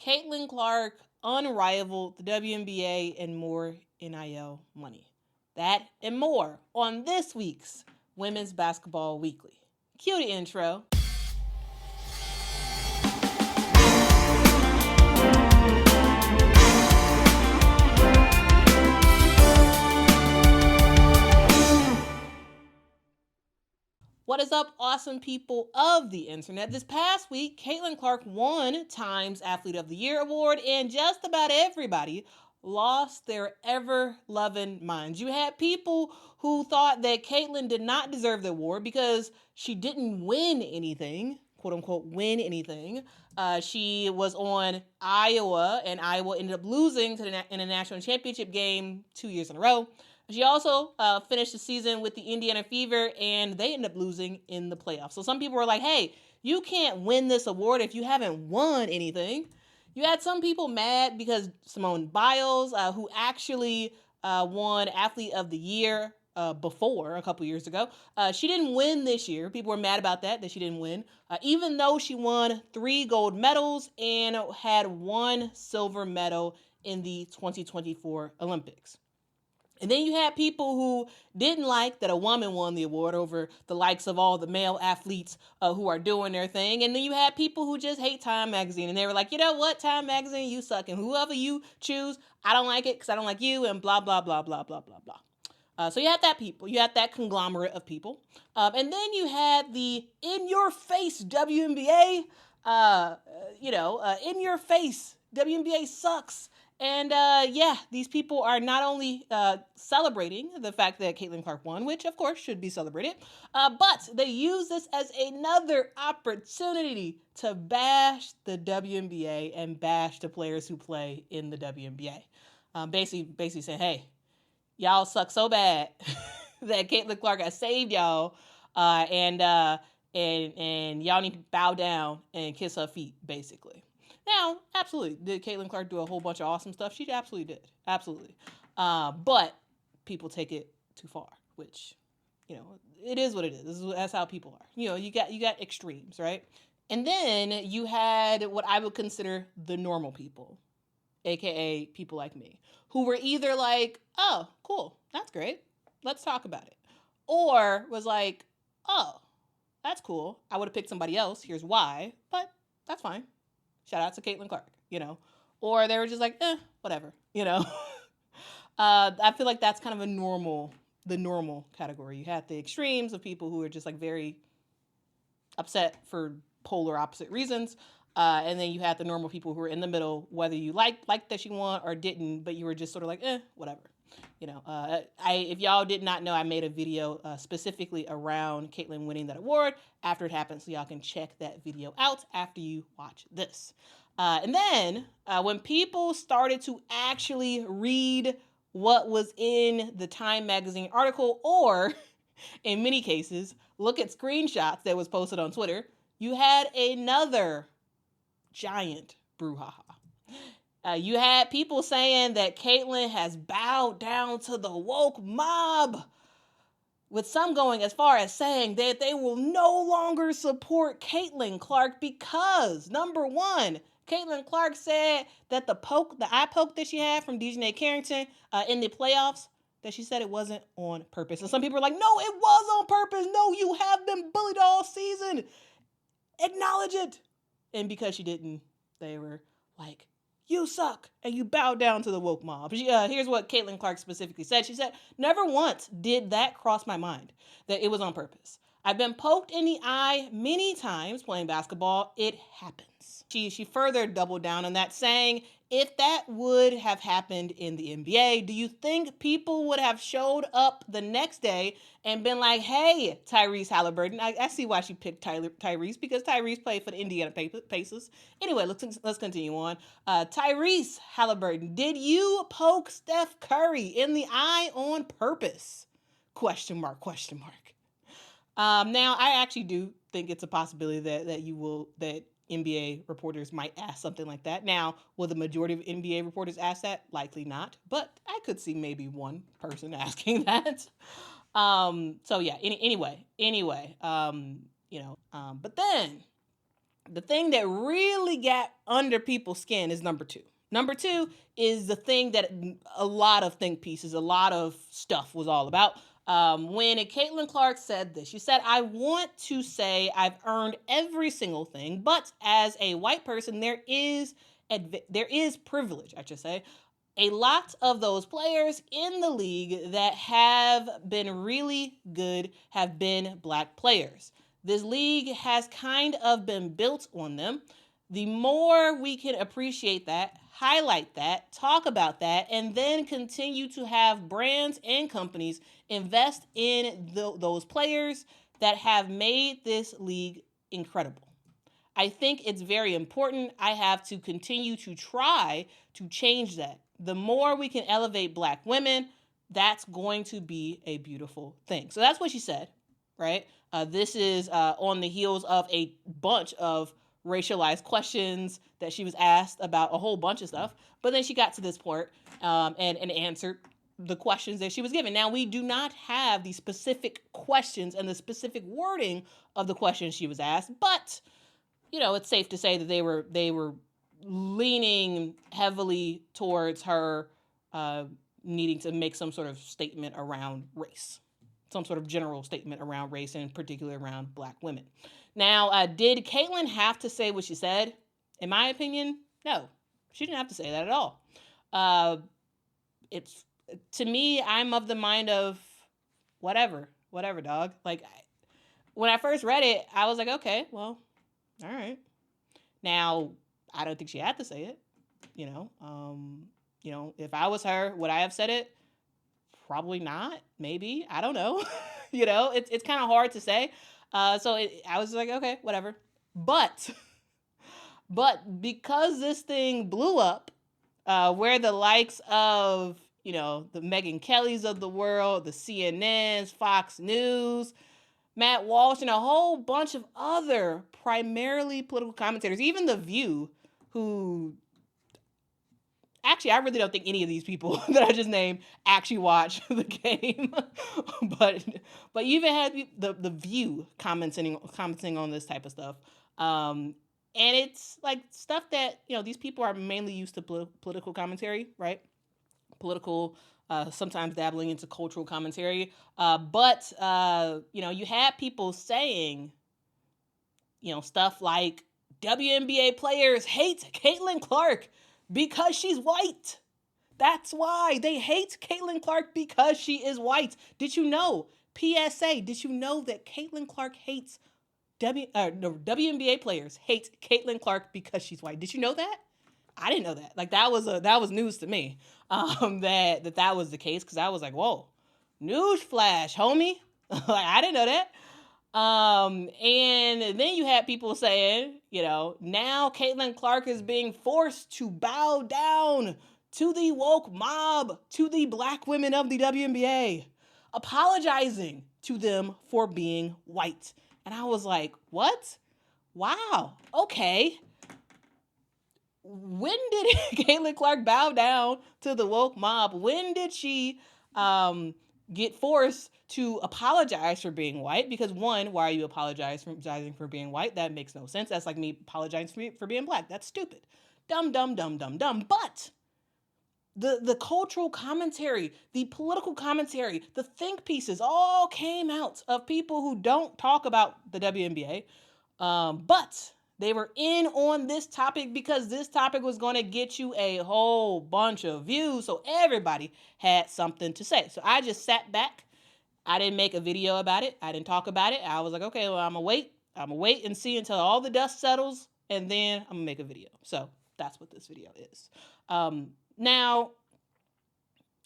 Caitlin Clark unrivaled the WNBA and more NIL money. That and more on this week's Women's Basketball Weekly. Cue the intro. What is up, awesome people of the internet? This past week, Caitlin Clark won Times Athlete of the Year award, and just about everybody lost their ever-loving minds. You had people who thought that Caitlin did not deserve the award because she didn't win anything, quote-unquote win anything. She was on Iowa, and Iowa ended up losing in a national championship game 2 years in a row. She also finished the season with the Indiana Fever, and they ended up losing in the playoffs. So some people were like, hey, you can't win this award if you haven't won anything. You had some people mad because Simone Biles, who actually won Athlete of the Year before, a couple years ago, she didn't win this year. People were mad about that she didn't win, even though she won 3 gold medals and had 1 silver medal in the 2024 Olympics. And then you had people who didn't like that a woman won the award over the likes of all the male athletes who are doing their thing. And then you had people who just hate Time Magazine. And they were like, you know what, Time Magazine, you suck. And whoever you choose, I don't like it because I don't like you and blah, blah, blah, blah, blah, blah, blah. So you had that people. You had that conglomerate of people. And then you had the in-your-face WNBA, in-your-face WNBA sucks. And these people are not only celebrating the fact that Caitlin Clark won, which of course should be celebrated, but they use this as another opportunity to bash the WNBA and bash the players who play in the WNBA. Basically saying, hey, y'all suck so bad that Caitlin Clark has saved y'all, and y'all need to bow down and kiss her feet, basically. Now, absolutely, did Caitlin Clark do a whole bunch of awesome stuff? She absolutely did. Absolutely. But people take it too far, which, it is what it is. That's how people are. You got extremes, right? And then you had what I would consider the normal people, aka people like me, who were either like, oh, cool, that's great, let's talk about it. Or was like, oh, that's cool, I would have picked somebody else, here's why, but that's fine. Shout out to Caitlin Clark, Or they were just like, whatever, I feel like that's kind of the normal category. You had the extremes of people who are just like very upset for polar opposite reasons. And then you had the normal people who were in the middle, whether you liked that she won or didn't, but you were just sort of like, whatever. If y'all did not know, I made a video specifically around Caitlin winning that award after it happened, so y'all can check that video out after you watch this. And then when people started to actually read what was in the Time Magazine article, or in many cases, look at screenshots that was posted on Twitter, you had another giant brouhaha. You had people saying that Caitlin has bowed down to the woke mob, with some going as far as saying that they will no longer support Caitlin Clark because, number one, Caitlin Clark said that the eye poke that she had from Dejanay Carrington in the playoffs, that she said it wasn't on purpose. And some people are like, no, it was on purpose. No, you have been bullied all season. Acknowledge it. And because she didn't, they were like, you suck, and you bow down to the woke mob. Here's what Caitlin Clark specifically said. She said, never once did that cross my mind, that it was on purpose. I've been poked in the eye many times playing basketball. It happens. She further doubled down on that, saying, if that would have happened in the NBA, do you think people would have showed up the next day and been like, hey, Tyrese Halliburton? I see why she picked Tyrese, because Tyrese played for the Indiana Pacers. Anyway, let's continue on. Tyrese Halliburton, did you poke Steph Curry in the eye on purpose? Question mark. Now, I actually do think it's a possibility that NBA reporters might ask something like that. Now, will the majority of NBA reporters ask that? Likely not, but I could see maybe one person asking that. So yeah, anyway, but then The thing that really got under people's skin is number two. Number two is the thing that a lot of think pieces, a lot of stuff was all about. When Caitlin Clark said this, she said, "I want to say I've earned every single thing, but as a white person, there is privilege, I should say. A lot of those players in the league that have been really good have been black players. This league has kind of been built on them. The more we can appreciate that, highlight that, talk about that, and then continue to have brands and companies invest in those players that have made this league incredible. I think it's very important. I have to continue to try to change that. The more we can elevate black women, that's going to be a beautiful thing." So that's what she said, right? This is on the heels of a bunch of racialized questions that she was asked about a whole bunch of stuff. But then she got to this part and answered the questions that she was given. Now, we do not have the specific questions and the specific wording of the questions she was asked, but it's safe to say that they were leaning heavily towards her needing to make some sort of statement around race, some sort of general statement around race, and in particular around black women. Now, did Caitlin have to say what she said? In my opinion, no. She didn't have to say that at all. It's, to me, I'm of the mind of whatever, dog. Like, when I first read it, I was like, okay, well, all right. Now, I don't think she had to say it. If I was her, would I have said it? Probably not. Maybe. I don't know. It's kind of hard to say. I was like, okay, whatever. But because this thing blew up, where the likes of, the Megyn Kellys of the world, the CNNs, Fox News, Matt Walsh, and a whole bunch of other primarily political commentators, even The View, who actually, I really don't think any of these people that I just named actually watch the game. but you even had the View commenting on this type of stuff. And it's like stuff that, these people are mainly used to political commentary, right? Political, sometimes dabbling into cultural commentary. But you had people saying, stuff like, WNBA players hate Caitlin Clark because she's white. That's why they hate Caitlin Clark, because she is white. Did you know? PSA, did you know that Caitlin Clark hates WNBA players hate Caitlin Clark because she's white? Did you know that? I didn't know that. Like, that was news to me. That was the case, because I was like, whoa, newsflash, homie. Like, I didn't know that. And then you had people saying, now Caitlin Clark is being forced to bow down to the woke mob, to the black women of the WNBA, apologizing to them for being white. And I was like, what? Wow. Okay. When did Caitlin Clark bow down to the woke mob? When did she get forced to apologize for being white? Because one, why are you apologizing for being white? That makes no sense. That's like me apologizing for being black. That's stupid. Dumb. But the cultural commentary, the political commentary, the think pieces all came out of people who don't talk about the WNBA, but they were in on this topic because this topic was going to get you a whole bunch of views. So everybody had something to say. So I just sat back. I didn't make a video about it. I didn't talk about it. I was like, okay, well, I'm going to wait and see until all the dust settles, and then I'm going to make a video. So that's what this video is. Now,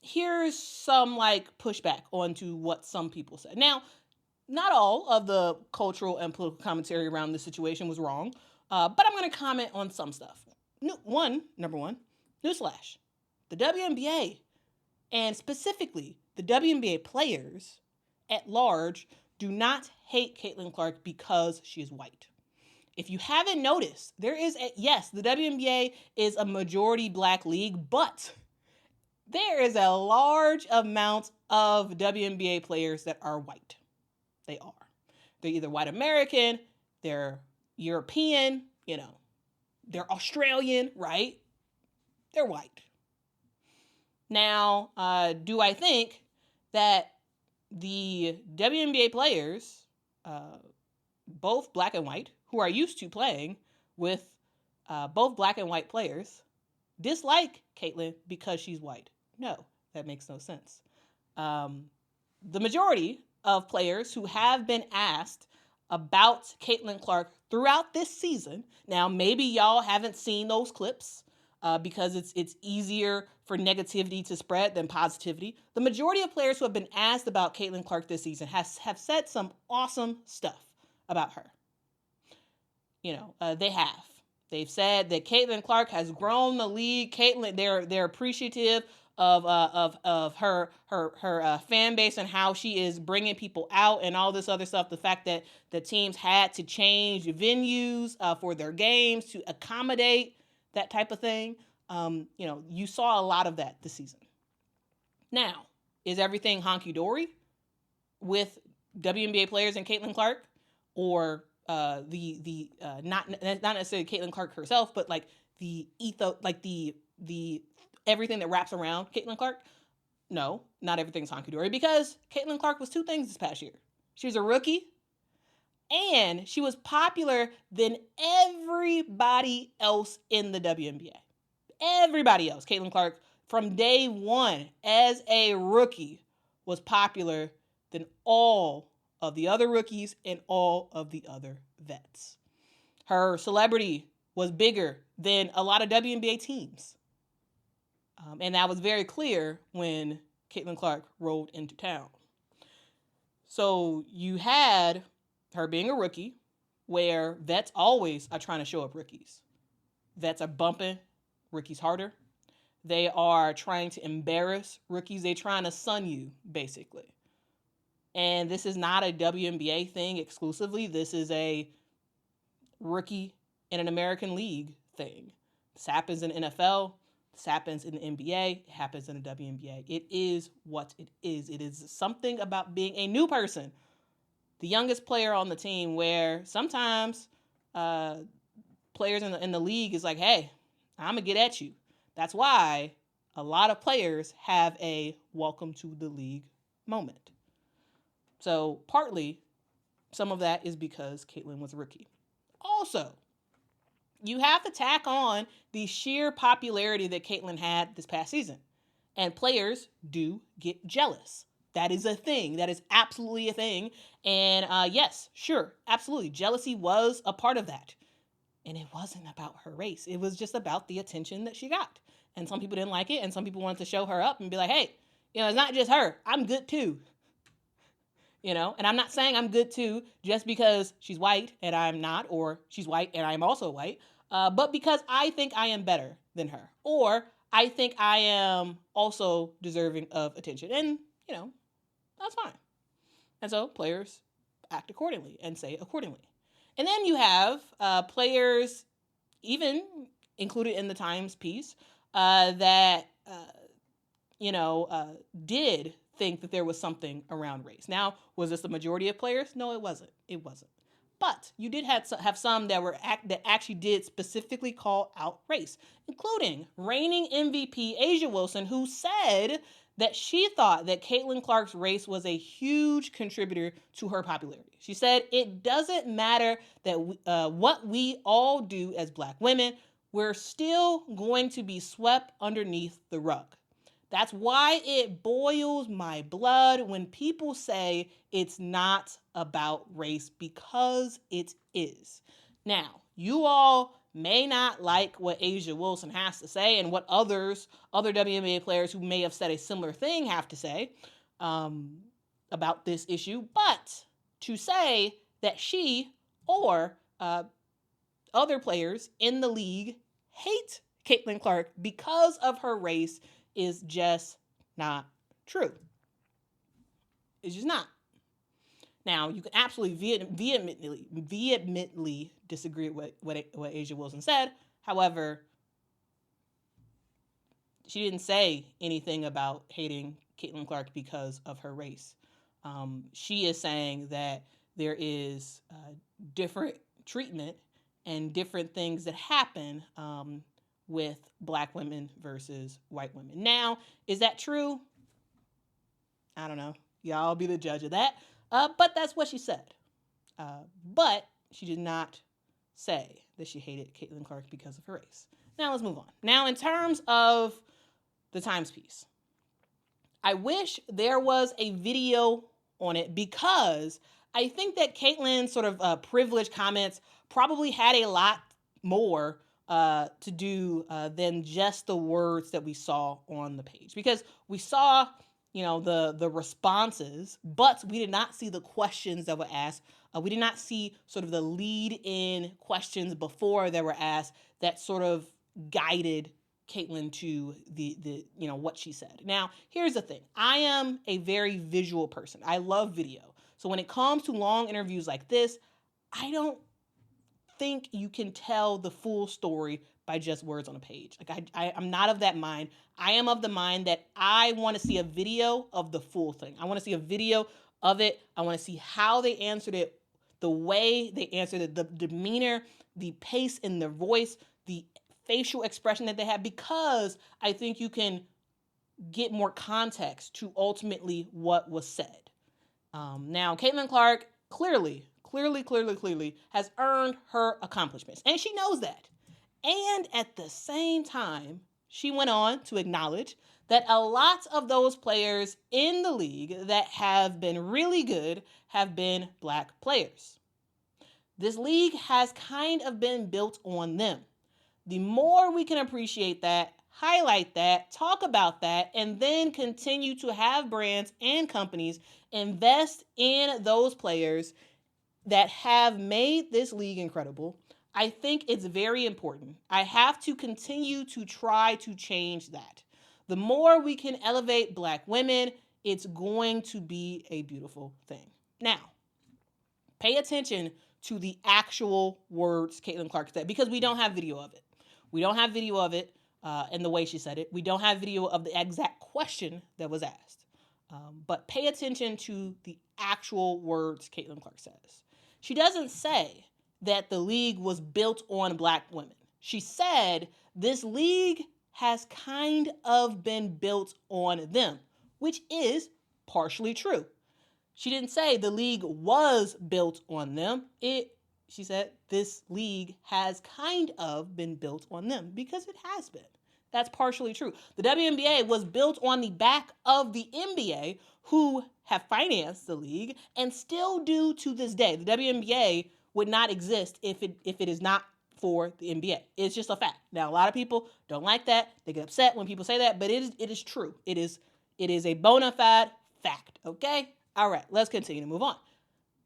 here's some pushback onto what some people said. Now, not all of the cultural and political commentary around this situation was wrong, but I'm going to comment on some stuff. Number one, newsflash. The WNBA, and specifically the WNBA players at large, do not hate Caitlin Clark because she is white. If you haven't noticed, the WNBA is a majority black league, but there is a large amount of WNBA players that are white. They are. They're either white American, they're European, they're Australian, right? They're white. Now, do I think that the WNBA players, both black and white, who are used to playing with both black and white players, dislike Caitlin because she's white? No, that makes no sense. The majority of players who have been asked about Caitlin Clark throughout this season, now maybe y'all haven't seen those clips because it's easier for negativity to spread than positivity. The majority of players who have been asked about Caitlin Clark this season have said some awesome stuff about her. They have. They've said that Caitlin Clark has grown the league. Caitlin, they're appreciative of her fan base and how she is bringing people out and all this other stuff. The fact that the teams had to change venues for their games to accommodate that type of thing. You saw a lot of that this season. Now, is everything honky-dory with WNBA players and Caitlin Clark, or the not necessarily Caitlin Clark herself, but like the ethos, like the everything that wraps around Caitlin Clark? No, not everything's honky-dory, because Caitlin Clark was two things this past year. She was a rookie, and she was popular than everybody else in the WNBA. Everybody else. Caitlin Clark, from day one as a rookie, was popular than all of the other rookies and all of the other vets. Her celebrity was bigger than a lot of WNBA teams. And that was very clear when Caitlin Clark rolled into town. So you had her being a rookie, where vets always are trying to show up rookies. Vets are bumping rookies harder. They are trying to embarrass rookies. They're trying to sun you, basically. And this is not a WNBA thing exclusively. This is a rookie in an American League thing. This happens in NFL. This happens in the NBA. It happens in the WNBA. It is what it is. It is something about being a new person, the youngest player on the team, where sometimes players in the league is like, hey, I'm going to get at you. That's why a lot of players have a welcome to the league moment. So partly, some of that is because Caitlin was a rookie. Also, you have to tack on the sheer popularity that Caitlin had this past season. And players do get jealous. That is a thing. That is absolutely a thing. And yes, sure, absolutely. Jealousy was a part of that. And it wasn't about her race. It was just about the attention that she got. And some people didn't like it, and some people wanted to show her up and be like, hey, it's not just her. I'm good too. And I'm not saying I'm good too just because she's white and I'm not, or she's white and I'm also white, but because I think I am better than her, or I think I am also deserving of attention. And, that's fine. And so players act accordingly and say accordingly. And then you have players, even included in the Times piece, that did think that there was something around race. Now, was this the majority of players? No, it wasn't. It wasn't. But you did have some that actually did specifically call out race, including reigning MVP A'ja Wilson, who said that she thought that Caitlin Clark's race was a huge contributor to her popularity. She said, it doesn't matter that what we all do as Black women, we're still going to be swept underneath the rug. That's why it boils my blood when people say it's not about race, because it is. Now, you all may not like what A'ja Wilson has to say and what other WNBA players who may have said a similar thing have to say about this issue, but to say that she or other players in the league hate Caitlin Clark because of her race is just not true. It's just not. Now, you can absolutely vehemently disagree with what A'ja Wilson said. However, she didn't say anything about hating Caitlin Clark because of her race. She is saying that there is different treatment and different things that happen with Black women versus white women. Now, is that true? I don't know. Y'all be the judge of that. But that's what she said. But she did not say that she hated Caitlin Clark because of her race. Now let's move on. Now, in terms of the Times piece, I wish there was a video on it because I think that Caitlin's sort of privileged comments probably had a lot more to do than just the words that we saw on the page. Because we saw, the responses, but we did not see the questions that were asked. We did not see sort of the lead-in questions before that were asked that sort of guided Caitlin to the what she said. Now, here's the thing. I am a very visual person. I love video. So when it comes to long interviews like this, I don't think you can tell the full story by just words on a page. Like I'm not of that mind. I am of the mind that I want to see a video of the full thing. I want to see a video of it. I want to see how they answered it, the way they answered it, the demeanor, the pace in their voice, the facial expression that they had, because I think you can get more context to ultimately what was said. Now, Caitlin Clark clearly has earned her accomplishments, and she knows that. And at the same time, she went on to acknowledge that a lot of those players in the league that have been really good have been Black players. This league has kind of been built on them. The more we can appreciate that, highlight that, talk about that, and then continue to have brands and companies invest in those players that have made this league incredible, I think it's very important. I have to continue to try to change that. The more we can elevate Black women, it's going to be a beautiful thing. Now, pay attention to the actual words Caitlin Clark said, because we don't have video of it. We don't have video of it and the way she said it. We don't have video of the exact question that was asked. But pay attention to the actual words Caitlin Clark says. She doesn't say that the league was built on Black women. She said this league has kind of been built on them, which is partially true. She didn't say the league was built on them. She said this league has kind of been built on them, because it has been. That's partially true. The WNBA was built on the back of the NBA, who have financed the league and still do to this day. The WNBA would not exist if it is not for the NBA. It's just a fact. Now, a lot of people don't like that. They get upset when people say that, but it is true. It is a bona fide fact, okay? All right, let's continue to move on.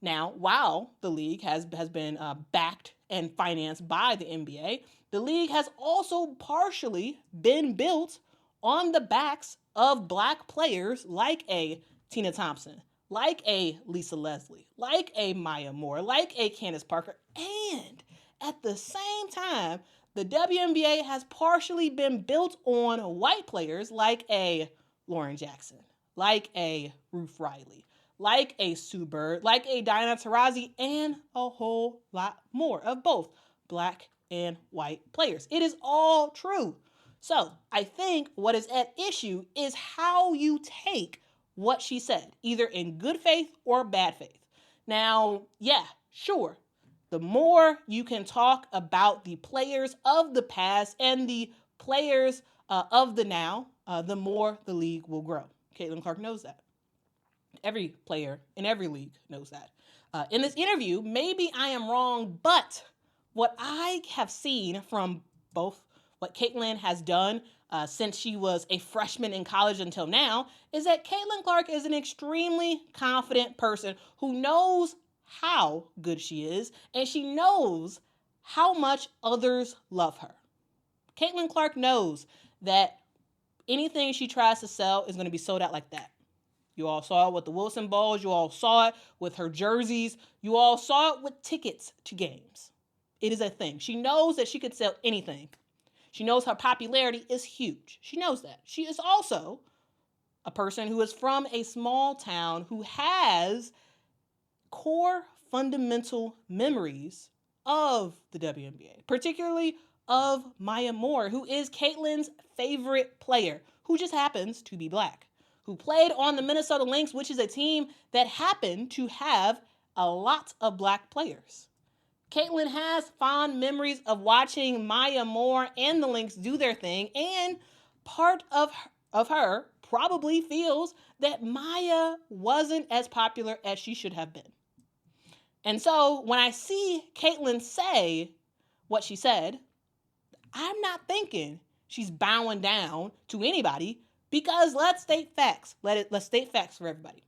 Now, while the league has been backed and financed by the NBA, the league has also partially been built on the backs of Black players like a Tina Thompson, like a Lisa Leslie, like a Maya Moore, like a Candace Parker. And at the same time, the WNBA has partially been built on white players like a Lauren Jackson, like a Ruth Riley, like a Sue Bird, like a Diana Taurasi, and a whole lot more of both Black and white players. It is all true. So I think what is at issue is how you take what she said, either in good faith or bad faith. Now, yeah, sure. The more you can talk about the players of the past and the players of the now, the more the league will grow. Caitlin Clark knows that. Every player in every league knows that. In this interview, maybe I am wrong, but what I have seen from both what Caitlin has done since she was a freshman in college until now is that Caitlin Clark is an extremely confident person who knows how good she is, and she knows how much others love her. Caitlin Clark knows that anything she tries to sell is going to be sold out like that. You all saw it with the Wilson Bowls. You all saw it with her jerseys. You all saw it with tickets to games. It is a thing. She knows that she could sell anything. She knows her popularity is huge. She knows that. She is also a person who is from a small town who has core fundamental memories of the WNBA, particularly of Maya Moore, who is Caitlyn's favorite player, who just happens to be black, who played on the Minnesota Lynx, which is a team that happened to have a lot of black players. Caitlyn has fond memories of watching Maya Moore and the Lynx do their thing, and part of her probably feels that Maya wasn't as popular as she should have been. And so when I see Caitlyn say what she said, I'm not thinking she's bowing down to anybody, because let's state facts. Let's state facts for everybody.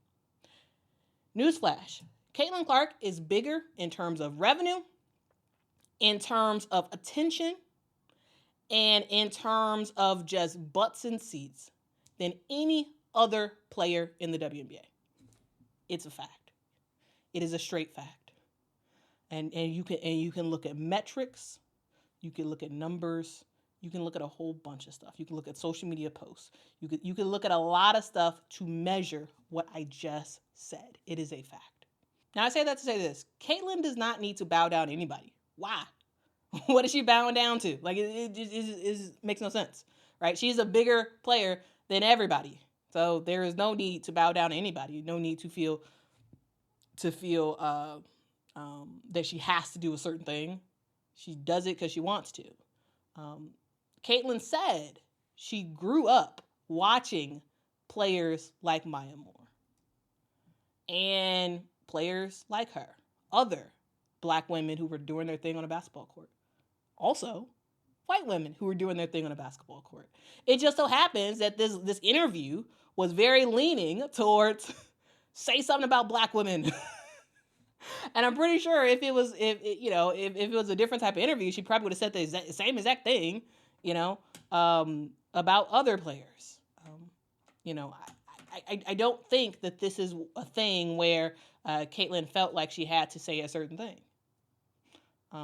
Newsflash: Caitlin Clark is bigger in terms of revenue, in terms of attention, and in terms of just butts and seats than any other player in the WNBA. It's a fact. It is a straight fact. And you can look at metrics, you can look at numbers, you can look at a whole bunch of stuff. You can look at social media posts. You can look at a lot of stuff to measure what I just said. It is a fact. Now I say that to say this: Caitlyn does not need to bow down to anybody. Why? What is she bowing down to? Like, it makes no sense, right? She's a bigger player than everybody, so there is no need to bow down to anybody. No need to feel that she has to do a certain thing. She does it because she wants to. Caitlyn said she grew up watching players like Maya Moore and players like her, other black women who were doing their thing on a basketball court. Also, white women who were doing their thing on a basketball court. It just so happens that this interview was very leaning towards say something about black women. And I'm pretty sure if it was a different type of interview, she probably would have said the same exact thing, about other players. I don't think that this is a thing where Caitlyn felt like she had to say a certain thing.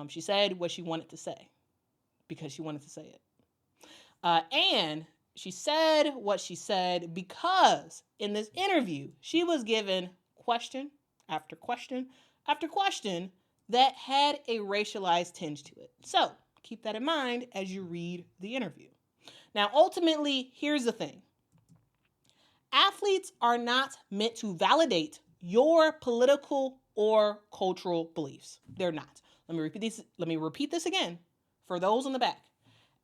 She said what she wanted to say because she wanted to say it. And she said what she said because in this interview, she was given question after question after question that had a racialized tinge to it. So keep that in mind as you read the interview. Now, ultimately, here's the thing. Athletes are not meant to validate your political or cultural beliefs. They're not. Let me repeat this again for those in the back.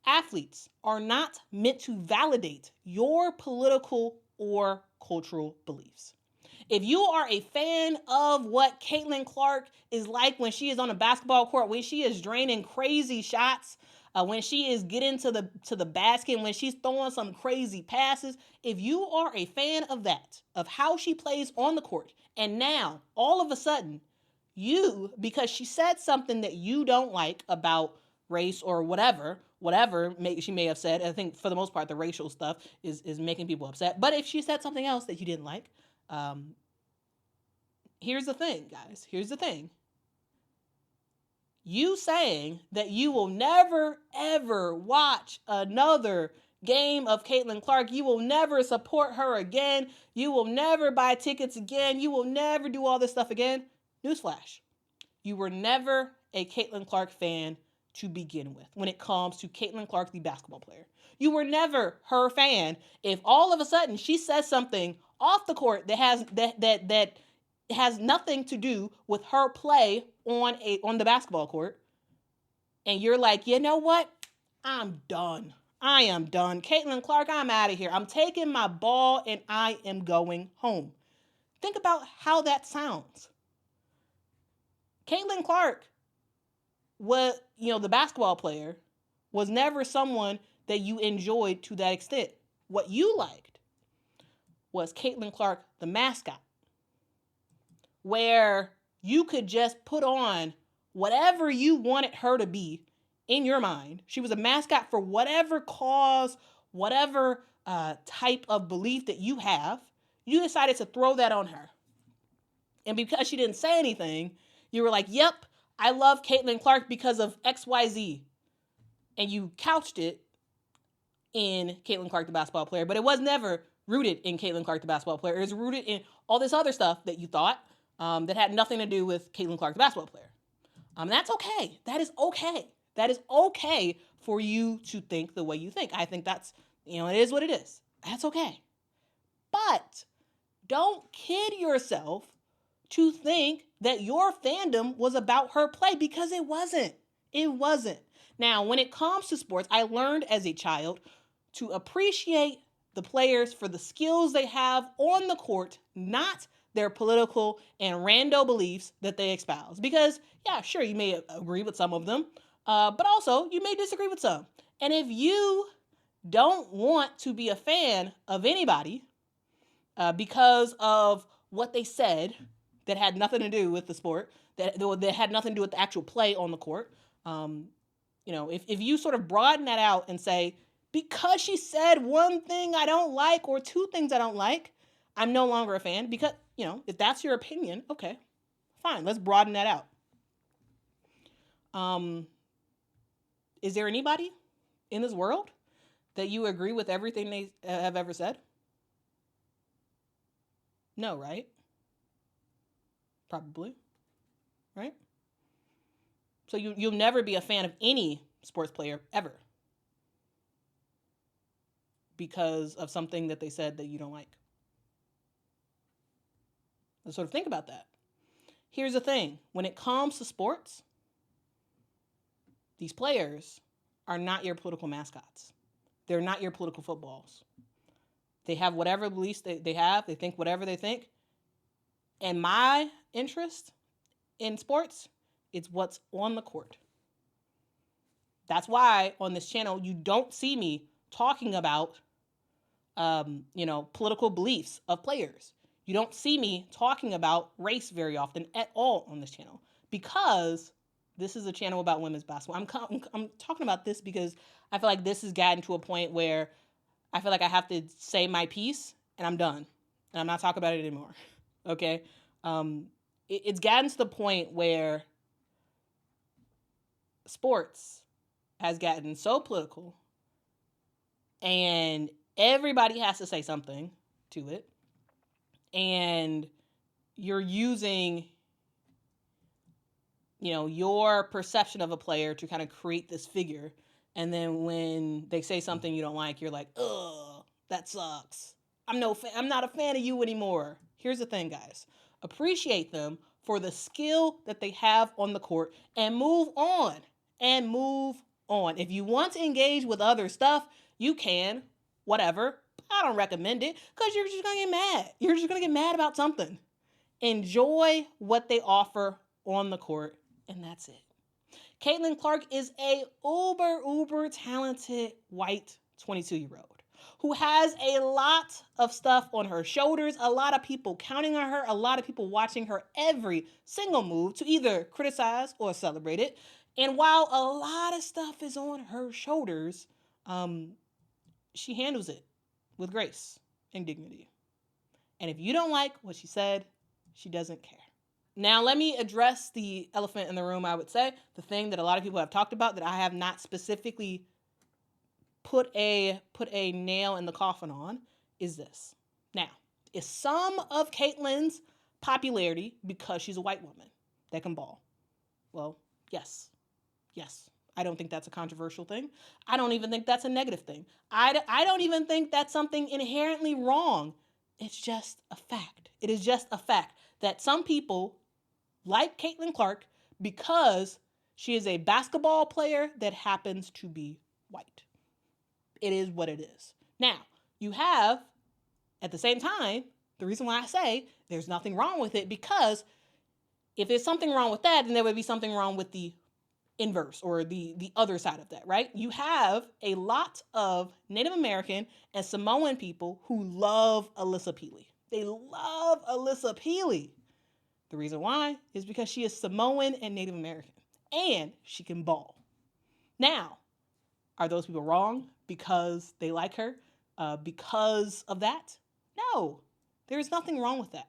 Athletes are not meant to validate your political or cultural beliefs. If you are a fan of what Caitlin Clark is like when she is on a basketball court, when she is draining crazy shots, when she is getting to the basket, when she's throwing some crazy passes, if you are a fan of that, of how she plays on the court, and now all of a sudden because she said something that you don't like about race or whatever she may have said, I think for the most part the racial stuff is making people upset. But if she said something else that you didn't like, here's the thing, guys. Here's the thing. You saying that you will never, ever watch another game of Caitlin Clark, you will never support her again, you will never buy tickets again, you will never do all this stuff again. Newsflash. You were never a Caitlin Clark fan to begin with when it comes to Caitlin Clark, the basketball player. You were never her fan if all of a sudden she says something off the court that has nothing to do with her play on the basketball court, and you're like, you know what? I'm done. I am done. Caitlin Clark, I'm out of here. I'm taking my ball and I am going home. Think about how that sounds. Caitlin Clark, the basketball player, was never someone that you enjoyed to that extent. What you liked was Caitlin Clark, the mascot, where you could just put on whatever you wanted her to be in your mind. She was a mascot for whatever cause, whatever type of belief that you have. You decided to throw that on her. And because she didn't say anything, you were like, yep, I love Caitlin Clark because of XYZ. And you couched it in Caitlin Clark, the basketball player, but it was never rooted in Caitlin Clark, the basketball player. It was rooted in all this other stuff that you thought that had nothing to do with Caitlin Clark, the basketball player. That's okay. That is okay. That is okay for you to think the way you think. I think that's, it is what it is. That's okay. But don't kid yourself to think that your fandom was about her play, because it wasn't. It wasn't. Now, when it comes to sports, I learned as a child to appreciate the players for the skills they have on the court, not their political and rando beliefs that they espouse. Because, yeah, sure, you may agree with some of them, but also you may disagree with some. And if you don't want to be a fan of anybody because of what they said that had nothing to do with the sport, that had nothing to do with the actual play on the court, if you sort of broaden that out and say, because she said one thing I don't like or two things I don't like, I'm no longer a fan. Because, if that's your opinion, okay, fine, let's broaden that out. Is there anybody in this world that you agree with everything they have ever said? No, right? Probably, right? So you'll never be a fan of any sports player ever because of something that they said that you don't like. Let's sort of think about that. Here's the thing. When it comes to sports, these players are not your political mascots. They're not your political footballs. They have whatever beliefs they have. They think whatever they think. And my interest in sports, it's what's on the court. That's why on this channel, you don't see me talking about, political beliefs of players. You don't see me talking about race very often at all on this channel, because this is a channel about women's basketball. I'm talking about this because I feel like this has gotten to a point where I feel like I have to say my piece and I'm done. And I'm not talking about it anymore. Okay? It's gotten to the point where sports has gotten so political and everybody has to say something to it. And you're using, your perception of a player to kind of create this figure. And then when they say something you don't like, you're like, ugh, that sucks. I'm not a fan of you anymore. Here's the thing, guys. Appreciate them for the skill that they have on the court and move on. If you want to engage with other stuff, you can, whatever. I don't recommend it because you're just going to get mad. You're just going to get mad about something. Enjoy what they offer on the court, and that's it. Caitlin Clark is a uber talented white 22-year-old who has a lot of stuff on her shoulders, a lot of people counting on her, a lot of people watching her every single move to either criticize or celebrate it. And while a lot of stuff is on her shoulders, she handles it with grace and dignity. And if you don't like what she said, she doesn't care. Now, let me address the elephant in the room, I would say. The thing that a lot of people have talked about that I have not specifically put a nail in the coffin on is this. Now, is some of Caitlin's popularity because she's a white woman that can ball? Well, yes. I don't think that's a controversial thing. I don't even think that's a negative thing. I don't even think that's something inherently wrong. It's just a fact. It is just a fact that some people like Caitlin Clark because she is a basketball player that happens to be white. It is what it is. Now, you have, at the same time, the reason why I say there's nothing wrong with it, because if there's something wrong with that, then there would be something wrong with the inverse or the other side of that, right? You have a lot of Native American and Samoan people who love Alyssa Peely. They love Alyssa Peely. The reason why is because she is Samoan and Native American, and she can ball. Now, are those people wrong because they like her because of that? No, there's nothing wrong with that.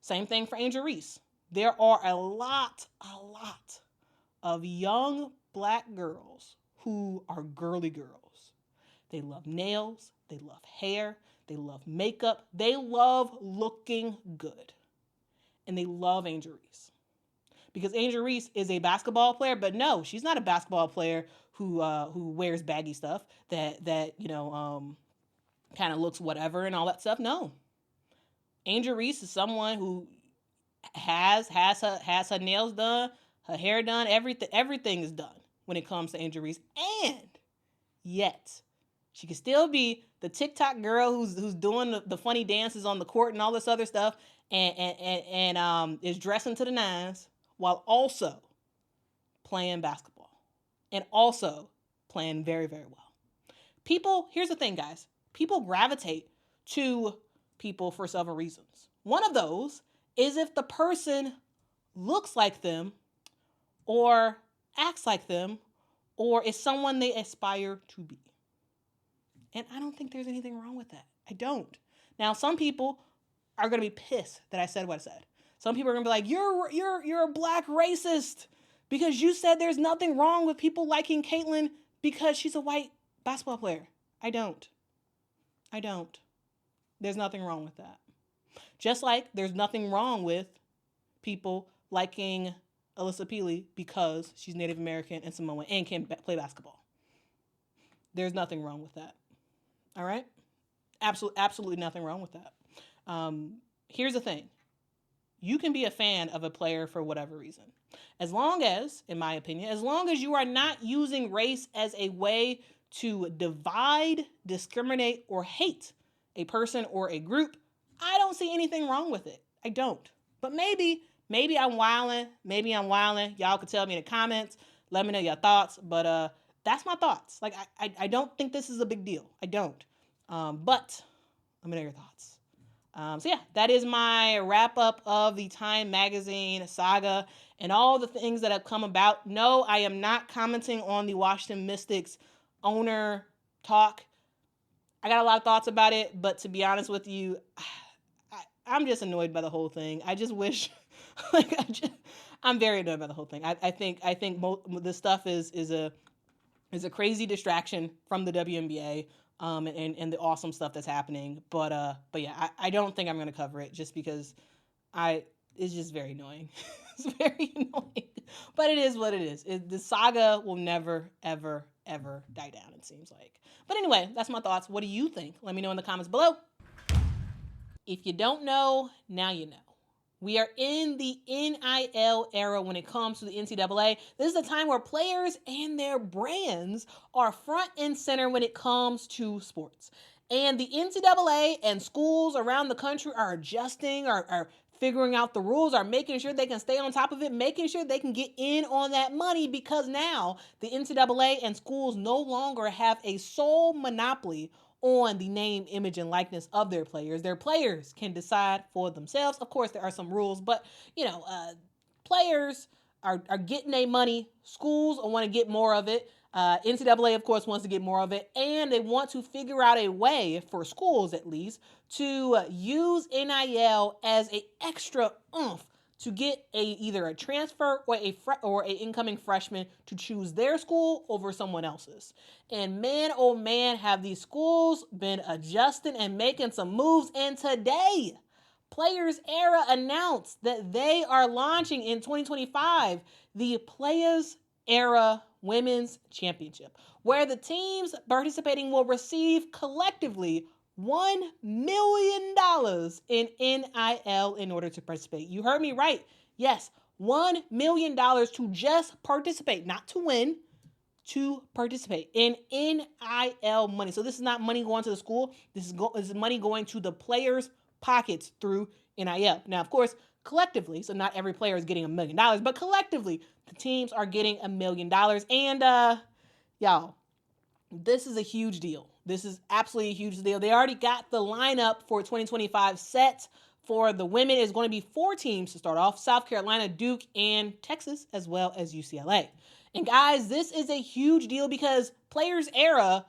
Same thing for Angel Reese. There are a lot of young black girls who are girly girls. They love nails, they love hair, they love makeup, they love looking good. And they love Angel Reese. because Angel Reese is a basketball player, but no, she's not a basketball player who wears baggy stuff that kind of looks whatever and all that stuff. No, Angel Reese is someone who has her nails done, her hair done, everything is done when it comes to Angel Reese, and yet she can still be the TikTok girl who's doing the funny dances on the court and all this other stuff, and is dressing to the nines while also playing basketball and also playing very, very well. Here's the thing, guys. People gravitate to people for several reasons. One of those is if the person looks like them or acts like them or is someone they aspire to be. And I don't think there's anything wrong with that. I don't. Now, some people are going to be pissed that I said what I said. Some people are going to be like, you're a black racist because you said there's nothing wrong with people liking Caitlyn because she's a white basketball player. I don't. There's nothing wrong with that. Just like there's nothing wrong with people liking Alyssa Peely because she's Native American and Samoan and can play basketball. There's nothing wrong with that. All right? Absolutely nothing wrong with that. Here's the thing. You can be a fan of a player for whatever reason. As long as, in my opinion, as long as you are not using race as a way to divide, discriminate, or hate a person or a group, I don't see anything wrong with it. I don't. But maybe I'm wilding. Y'all could tell me in the comments. Let me know your thoughts. But that's my thoughts. Like, I don't think this is a big deal. I don't. But let me know your thoughts. So yeah, that is my wrap up of the Time Magazine saga and all the things that have come about. No, I am not commenting on the Washington Mystics owner talk. I got a lot of thoughts about it, but to be honest with you, I'm just annoyed by the whole thing. I just wish, I'm very annoyed by the whole thing. I think this stuff is a crazy distraction from the WNBA. And the awesome stuff that's happening. But yeah, I don't think I'm going to cover it just because it's just very annoying. It's very annoying. But it is what it is. The saga will never, ever, ever die down, it seems like. But anyway, that's my thoughts. What do you think? Let me know in the comments below. If you don't know, now you know. We are in the NIL era when it comes to the NCAA. This is a time where players and their brands are front and center when it comes to sports. And the NCAA and schools around the country are adjusting, are figuring out the rules, are making sure they can stay on top of it, making sure they can get in on that money because now the NCAA and schools no longer have a sole monopoly on the name, image, and likeness of their players. Their players can decide for themselves. Of course, there are some rules, but, players are getting their money. Schools want to get more of it. NCAA, of course, wants to get more of it. And they want to figure out a way, for schools at least, to use NIL as an extra oomph to get either a transfer or a incoming freshman to choose their school over someone else's. And man, oh man, have these schools been adjusting and making some moves. And today, Players Era announced that they are launching in 2025 the Players Era Women's Championship, where the teams participating will receive collectively $1 million in NIL in order to participate. You heard me right. Yes, $1 million to just participate, not to win, to participate in NIL money. So this is not money going to the school. This is money going to the players' pockets through NIL. Now, of course, collectively, so not every player is getting $1 million, but collectively, the teams are getting $1 million. And y'all, this is a huge deal. This is absolutely a huge deal. They already got the lineup for 2025 set. For the women, it's going to be 4 teams to start off: South Carolina, Duke, and Texas, as well as UCLA. And guys, this is a huge deal because Players Era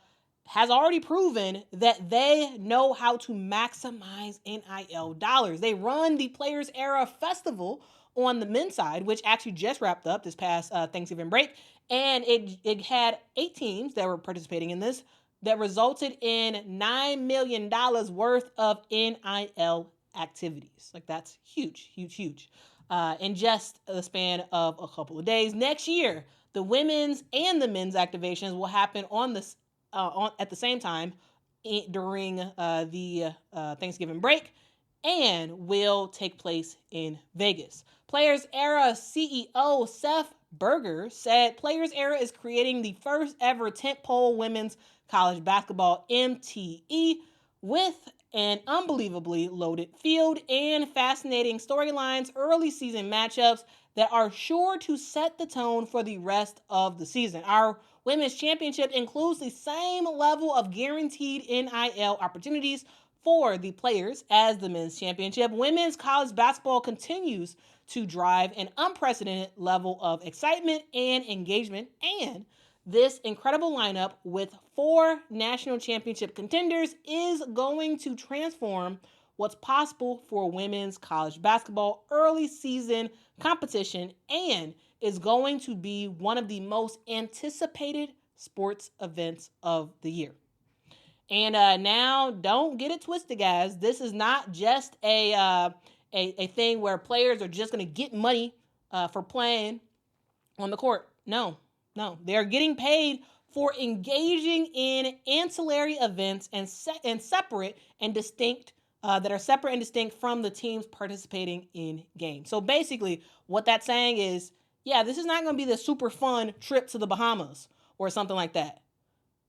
has already proven that they know how to maximize NIL dollars. They run the Players Era Festival on the men's side, which actually just wrapped up this past Thanksgiving break. And it had 8 teams that were participating in this that resulted in $9 million worth of NIL activities. Like, that's huge, huge, huge. in just the span of a couple of days. Next year, the women's and the men's activations will happen at the same time during the Thanksgiving break and will take place in Vegas. Players Era CEO Seth Berger said Players Era is creating the first ever tentpole women's college basketball MTE with an unbelievably loaded field and fascinating storylines, early season matchups that are sure to set the tone for the rest of the season. Our women's championship includes the same level of guaranteed NIL opportunities for the players as the men's championship. Women's college basketball continues to drive an unprecedented level of excitement and engagement, and this incredible lineup with 4 national championship contenders is going to transform what's possible for women's college basketball early season competition and is going to be one of the most anticipated sports events of the year. And now, don't get it twisted, guys. This is not just a thing where players are just going to get money for playing on the court. No. They are getting paid for engaging in ancillary events and separate and distinct that are separate and distinct from the teams participating in games. So basically, what that's saying is, yeah, this is not going to be the super fun trip to the Bahamas or something like that.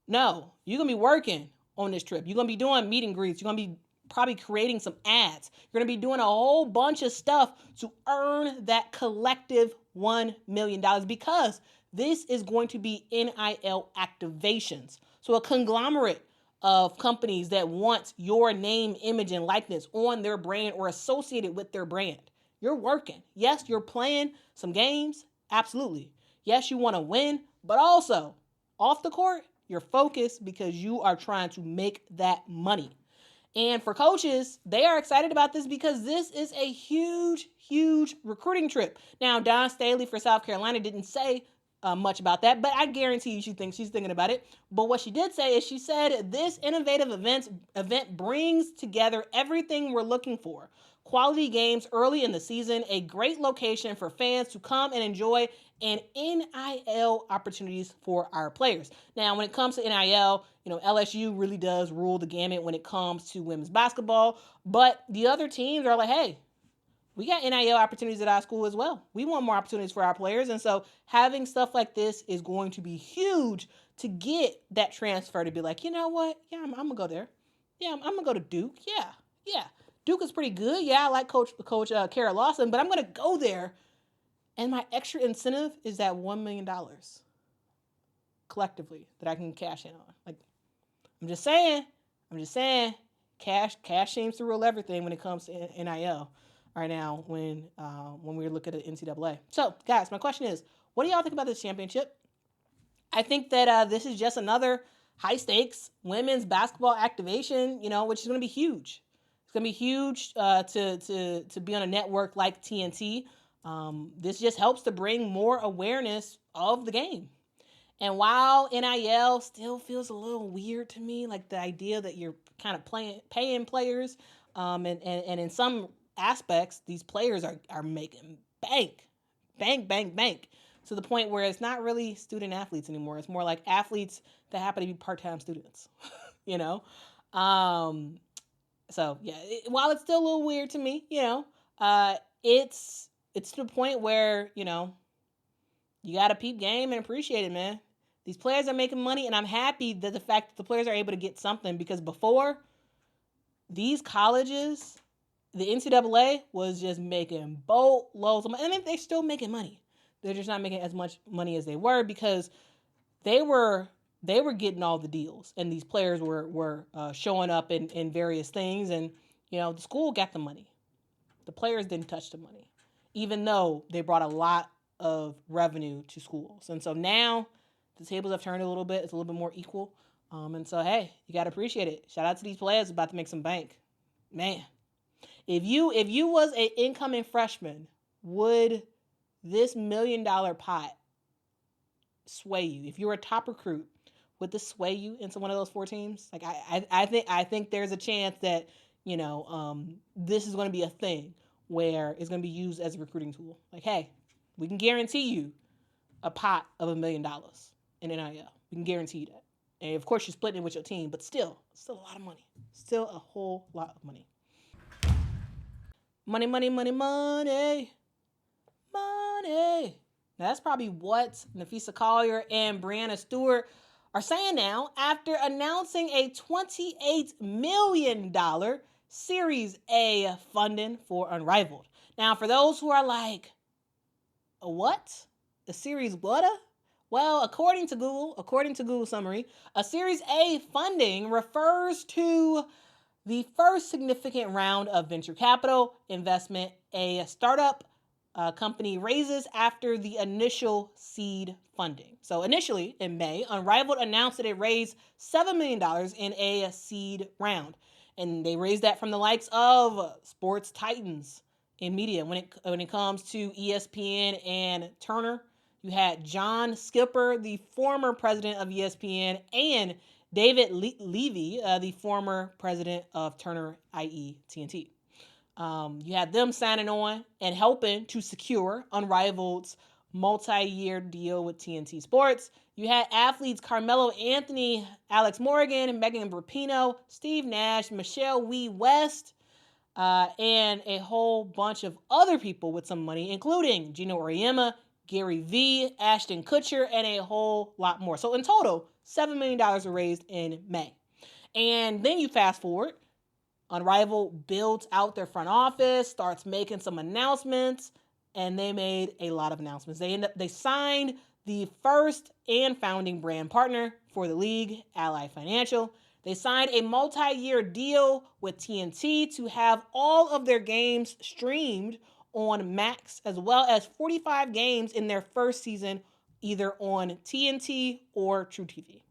No, you're going to be working on this trip. You're going to be doing meet and greets. You're going to be probably creating some ads. You're going to be doing a whole bunch of stuff to earn that collective $1 million because this is going to be NIL activations. So a conglomerate of companies that want your name, image, and likeness on their brand or associated with their brand. You're working. Yes, you're playing some games. Absolutely. Yes, you want to win, but also off the court, you're focused because you are trying to make that money. And for coaches, they are excited about this because this is a huge, huge recruiting trip. Now, Dawn Staley for South Carolina didn't say much about that, but I guarantee you she's thinking about it. But what she did say is she said this innovative event brings together everything we're looking for. Quality games early in the season, a great location for fans to come and enjoy, and NIL opportunities for our players. Now, when it comes to NIL, LSU really does rule the gamut when it comes to women's basketball, but the other teams are like, hey, we got NIL opportunities at our school as well. We want more opportunities for our players. And so having stuff like this is going to be huge to get that transfer to be like, you know what? Yeah, I'm going to go there. Yeah, I'm going to go to Duke. Yeah. Duke is pretty good. Yeah, I like Coach Kara Lawson, but I'm going to go there. And my extra incentive is that $1 million collectively that I can cash in on. Like, I'm just saying, cash seems to rule everything when it comes to NIL right now when we look at the NCAA. So, guys, my question is, what do y'all think about this championship? I think that this is just another high-stakes women's basketball activation, which is going to be huge. It's going to be huge to be on a network like TNT. This just helps to bring more awareness of the game. And while NIL still feels a little weird to me, like the idea that you're kind of paying players, and in some aspects, these players are making bank, to the point where it's not really student athletes anymore. It's more like athletes that happen to be part-time students, So yeah, while it's still a little weird to me, it's to the point where, you got to peep game and appreciate it, man. These players are making money, and I'm happy that the fact that the players are able to get something, because before, these colleges, the NCAA was just making boatloads of money. I mean, they're still making money. They're just not making as much money as they were because they were getting all the deals, and these players were showing up in various things, and the school got the money. The players didn't touch the money, even though they brought a lot of revenue to schools. And so now the tables have turned a little bit. It's a little bit more equal. And so, hey, you got to appreciate it. Shout out to these players about to make some bank. Man, if you was an incoming freshman, would this $1 million pot sway you? If you were a top recruit, would this sway you into one of those 4 teams? Like I think there's a chance that this is going to be a thing where it's going to be used as a recruiting tool. Like, hey, we can guarantee you a pot of $1 million in NIL. We can guarantee you that. And of course, you're splitting it with your team, but still a lot of money. Still a whole lot of money. Money, money, money, money. Money. Now, that's probably what Napheesa Collier and Breanna Stewart are saying now after announcing a $28 million Series A funding for Unrivaled. Now, for those who are like, a what? A Series what? Well, according to Google summary, a Series A funding refers to the first significant round of venture capital investment a startup company raises after the initial seed funding. So initially, in May, Unrivaled announced that it raised $7 million in a seed round. And they raised that from the likes of sports titans in media. When it comes to ESPN and Turner, you had John Skipper, the former president of ESPN, and David Levy, the former president of Turner, i.e. TNT. You had them signing on and helping to secure Unrivaled's multi-year deal with TNT Sports. You had athletes Carmelo Anthony, Alex Morgan, Megan Rapinoe, Steve Nash, Michelle Wee West, and a whole bunch of other people with some money, including Gino Auriemma, Gary Vee, Ashton Kutcher, and a whole lot more. So in total, $7 million were raised in May. And then you fast forward, Unrivaled builds out their front office, starts making some announcements, and they made a lot of announcements. They signed the first and founding brand partner for the league, Ally Financial. They signed a multi-year deal with TNT to have all of their games streamed on Max, as well as 45 games in their first season, either on TNT or truTV.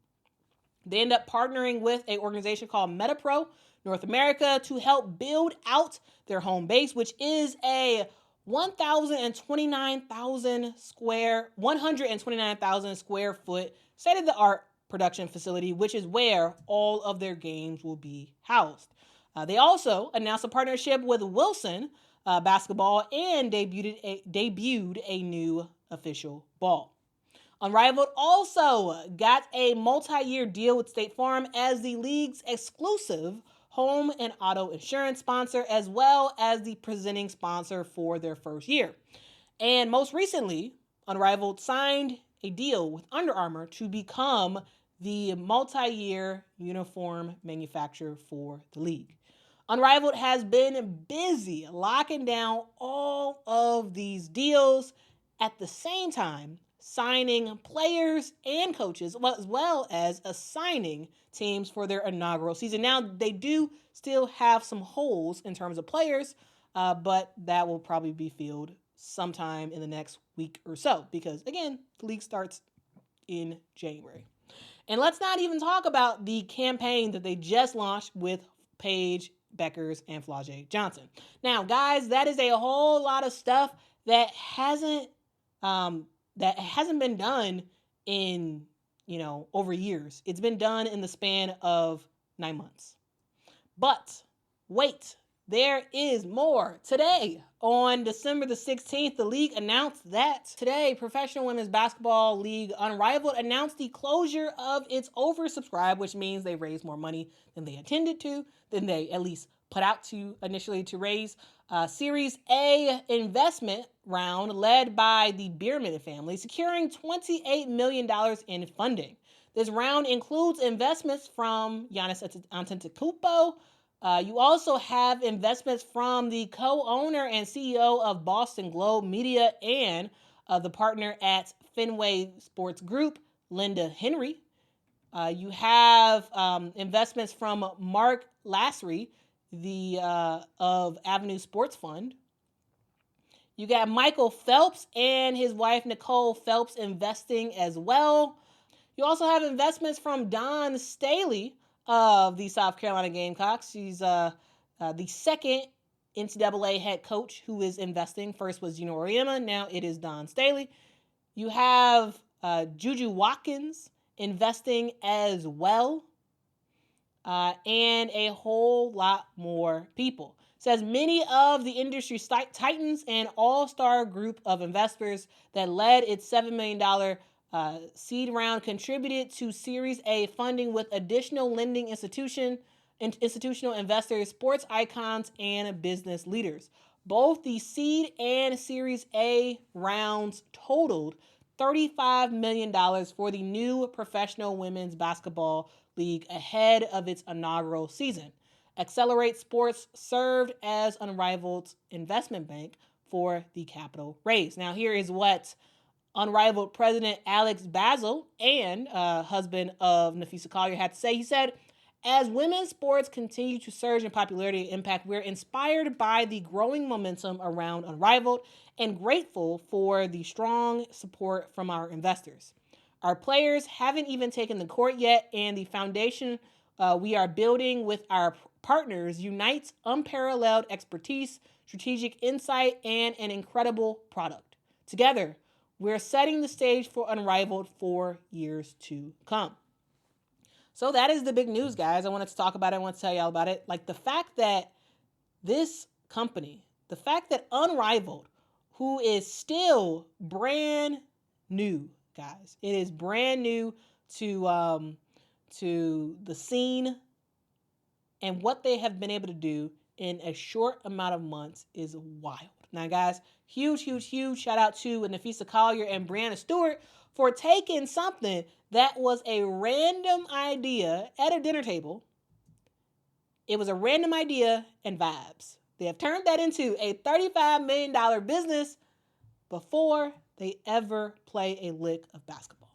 They end up partnering with an organization called MetaPro North America to help build out their home base, which is a 129,000 square foot state-of-the-art production facility, which is where all of their games will be housed. They also announced a partnership with Wilson Basketball and debuted a new official ball. Unrivaled also got a multi-year deal with State Farm as the league's exclusive home and auto insurance sponsor, as well as the presenting sponsor for their first year. And most recently, Unrivaled signed a deal with Under Armour to become the multi-year uniform manufacturer for the league. Unrivaled has been busy locking down all of these deals at the same time, signing players and coaches, as well as assigning teams for their inaugural season. Now, they do still have some holes in terms of players, but that will probably be filled sometime in the next week or so because, again, the league starts in January. And let's not even talk about the campaign that they just launched with Paige Bueckers and Flau'jae Johnson. Now, guys, that is a whole lot of stuff that hasn't been done in, over years. It's been done in the span of 9 months. But wait, there is more. Today, on December the 16th, the league announced that today, Professional Women's Basketball League Unrivaled announced the closure of its oversubscribed, which means they raised more money than they intended to, than they at least put out to initially to raise. Series A investment round led by the Bierman family, securing $28 million in funding. This round includes investments from Giannis Antetokounmpo. You also have investments from the co-owner and CEO of Boston Globe Media and the partner at Fenway Sports Group, Linda Henry. You have investments from Mark Lassery, of Avenue Sports Fund. You got Michael Phelps and his wife Nicole Phelps investing as well. You also have investments from Dawn Staley of the South Carolina Gamecocks. She's the second NCAA head coach who is investing. First was Gino Auriemma, now it is Dawn Staley. You have Juju Watkins investing as well, and a whole lot more people. says many of the industry titans and all-star group of investors that led its $7 million seed round contributed to Series A funding with additional lending institutional investors, sports icons, and business leaders. Both the seed and Series A rounds totaled $35 million for the new professional women's basketball league ahead of its inaugural season. Accelerate Sports served as Unrivaled investment bank for the capital raise. Now, here is what Unrivaled President Alex Basil and husband of Napheesa Collier had to say. He said, as women's sports continue to surge in popularity and impact, we're inspired by the growing momentum around Unrivaled and grateful for the strong support from our investors. Our players haven't even taken the court yet, and the foundation we are building with our partners unites unparalleled expertise, strategic insight, and an incredible product. Together, we're setting the stage for Unrivaled for years to come. So that is the big news, guys. I wanted to talk about it. I want to tell y'all about it. Like the fact that this company, the fact that Unrivaled, who is still brand new, guys, it is brand new to the scene, and what they have been able to do in a short amount of months is wild. Now, guys, huge shout out to Napheesa Collier and Breanna Stewart for taking something that was a random idea at a dinner table. It was a random idea and vibes. They have turned that into a $35 million business before they ever play a lick of basketball.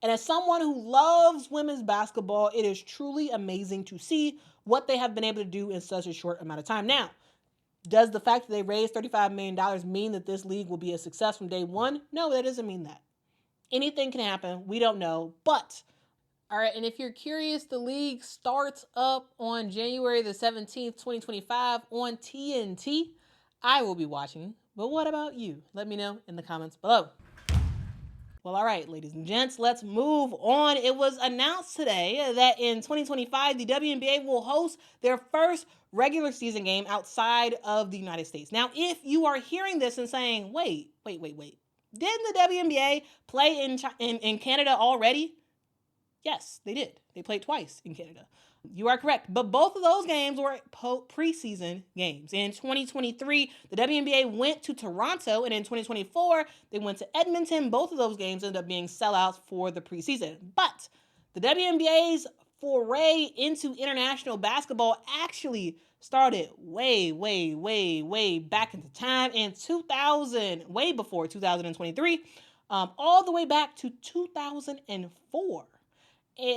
And as someone who loves women's basketball, it is truly amazing to see what they have been able to do in such a short amount of time. Now, does the fact that they raised $35 million mean that this league will be a success from day one? No, that doesn't mean that. Anything can happen. We don't know. But, all right, and if you're curious, the league starts up on January the 17th, 2025 on TNT. I will be watching. But what about you? Let me know in the comments below. Well, all right, ladies and gents, let's move on. It was announced today that in 2025, the WNBA will host their first regular season game outside of the United States. Now, if you are hearing this and saying, wait, didn't the WNBA play in Canada already? Yes, they did. They played twice in Canada. You are correct. But both of those games were preseason games. In 2023, the WNBA went to Toronto, and in 2024, they went to Edmonton. Both of those games ended up being sellouts for the preseason. But the WNBA's foray into international basketball actually started way back into time in 2000, way before 2023, all the way back to 2004.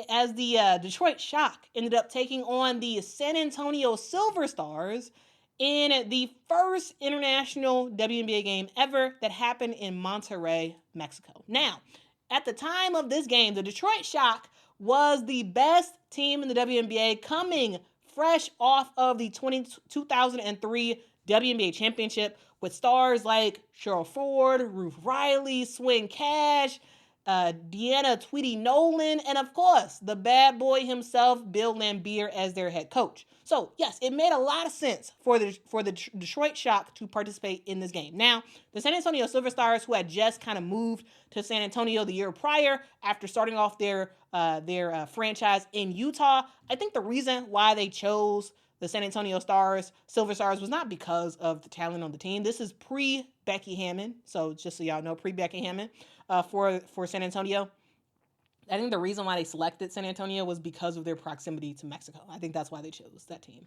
As the Detroit Shock ended up taking on the San Antonio Silver Stars in the first international WNBA game ever that happened in Monterrey, Mexico. Now, at the time of this game, the Detroit Shock was the best team in the WNBA, coming fresh off of the 2003 WNBA championship with stars like Cheryl Ford, Ruth Riley, Swing Cash, Deanna Tweedy Nolan, and of course, the bad boy himself, Bill Laimbeer, as their head coach. So, yes, it made a lot of sense for the Detroit Shock to participate in this game. Now, the San Antonio Silver Stars, who had just kind of moved to San Antonio the year prior after starting off their franchise in Utah, I think the reason why they chose the San Antonio Silver Stars was not because of the talent on the team. This is pre-Becky Hammon, so just so y'all know, pre-Becky Hammon for San Antonio. I think the reason why they selected San Antonio was because of their proximity to Mexico. I think that's why they chose that team.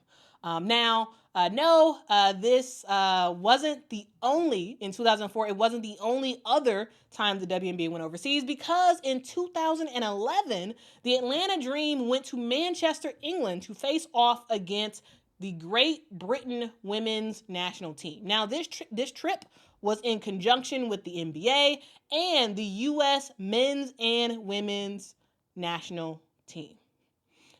This wasn't the only, in 2004, it wasn't the only other time the WNBA went overseas, because in 2011, the Atlanta Dream went to Manchester, England to face off against the Great Britain women's national team. Now, this trip was in conjunction with the NBA and the U.S. men's and women's national team.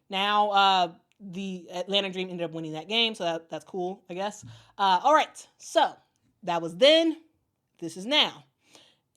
Now, the Atlanta Dream ended up winning that game, so that's cool, I guess. All right, so that was then. This is now.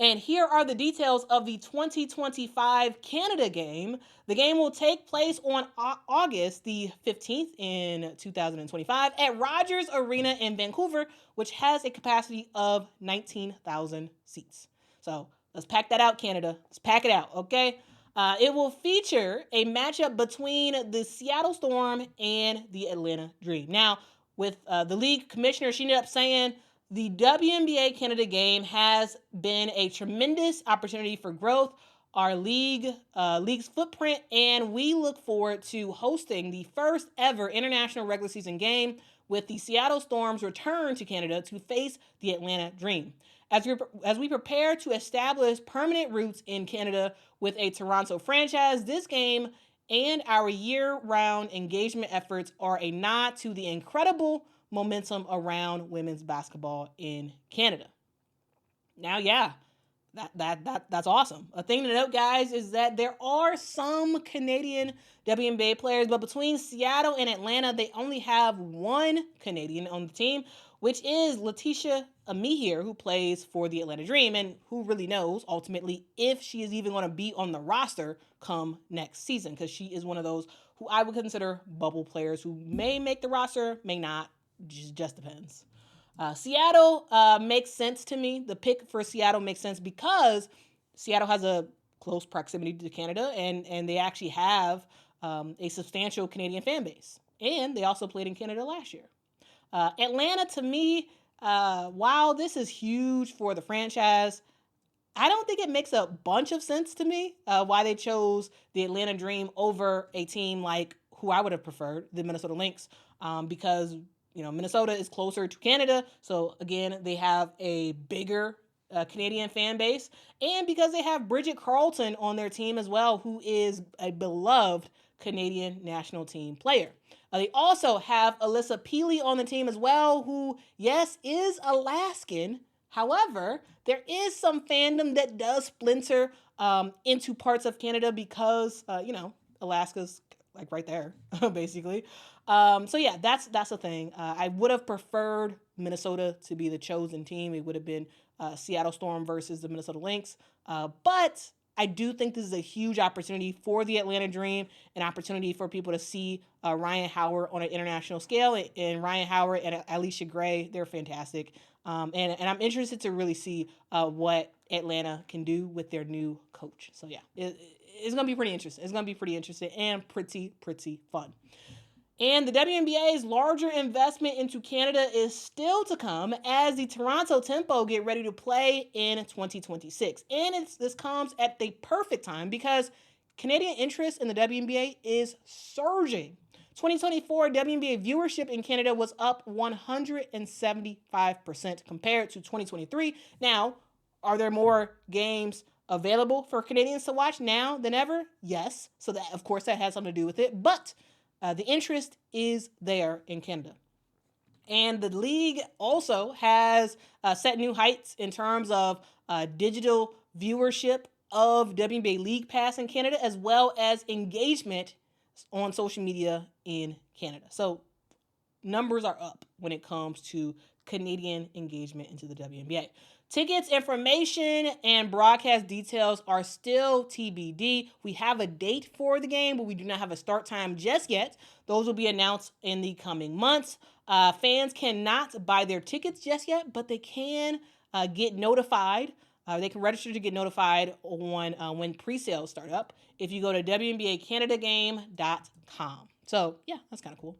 And here are the details of the 2025 Canada game. The game will take place on August the 15th in 2025 at Rogers Arena in Vancouver, which has a capacity of 19,000 seats. So let's pack that out, Canada. Let's pack it out, okay? It will feature a matchup between the Seattle Storm and the Atlanta Dream. Now, with the league commissioner, she ended up saying the WNBA Canada game has been a tremendous opportunity for growth, our league's footprint, and we look forward to hosting the first ever international regular season game with the Seattle Storm's return to Canada to face the Atlanta Dream. As we prepare to establish permanent roots in Canada with a Toronto franchise, this game and our year-round engagement efforts are a nod to the incredible momentum around women's basketball in Canada. Now, yeah, that's awesome. A thing to note, guys, is that there are some Canadian WNBA players, but between Seattle and Atlanta, they only have one Canadian on the team, which is Letitia Amihere, who plays for the Atlanta Dream, and who really knows, ultimately, if she is even going to be on the roster come next season, because she is one of those who I would consider bubble players who may make the roster, may not, just depends. Seattle makes sense to me. The pick for Seattle makes sense because Seattle has a close proximity to Canada, and they actually have a substantial Canadian fan base. And they also played in Canada last year. Atlanta, to me, while this is huge for the franchise, I don't think it makes a bunch of sense to me why they chose the Atlanta Dream over a team like who I would have preferred, the Minnesota Lynx, because Minnesota is closer to Canada. So again, they have a bigger Canadian fan base, and because they have Bridget Carleton on their team as well, who is a beloved Canadian national team player. They also have Alyssa Peely on the team as well, who, yes, is Alaskan. However, there is some fandom that does splinter into parts of Canada because, Alaska's like right there, basically. So yeah, that's the thing. I would have preferred Minnesota to be the chosen team. It would have been Seattle Storm versus the Minnesota Lynx. But I do think this is a huge opportunity for the Atlanta Dream, an opportunity for people to see Ryan Howard on an international scale. And Ryan Howard and Alicia Gray, they're fantastic. And I'm interested to really see what Atlanta can do with their new coach. So yeah, it's going to be pretty interesting. It's going to be pretty interesting and pretty fun. And the WNBA's larger investment into Canada is still to come as the Toronto Tempo get ready to play in 2026. And this comes at the perfect time because Canadian interest in the WNBA is surging. 2024 WNBA viewership in Canada was up 175% compared to 2023. Now, are there more games available for Canadians to watch now than ever? Yes. So that, of course, that has something to do with it. But the interest is there in Canada. And the league also has set new heights in terms of digital viewership of WNBA League Pass in Canada, as well as engagement on social media in Canada. So numbers are up when it comes to Canadian engagement into the WNBA. Tickets, information, and broadcast details are still TBD. We have a date for the game, but we do not have a start time just yet. Those will be announced in the coming months. Fans cannot buy their tickets just yet, but they can get notified. They can register to get notified on when pre-sales start up if you go to WNBACanadaGame.com. So, yeah, that's kind of cool.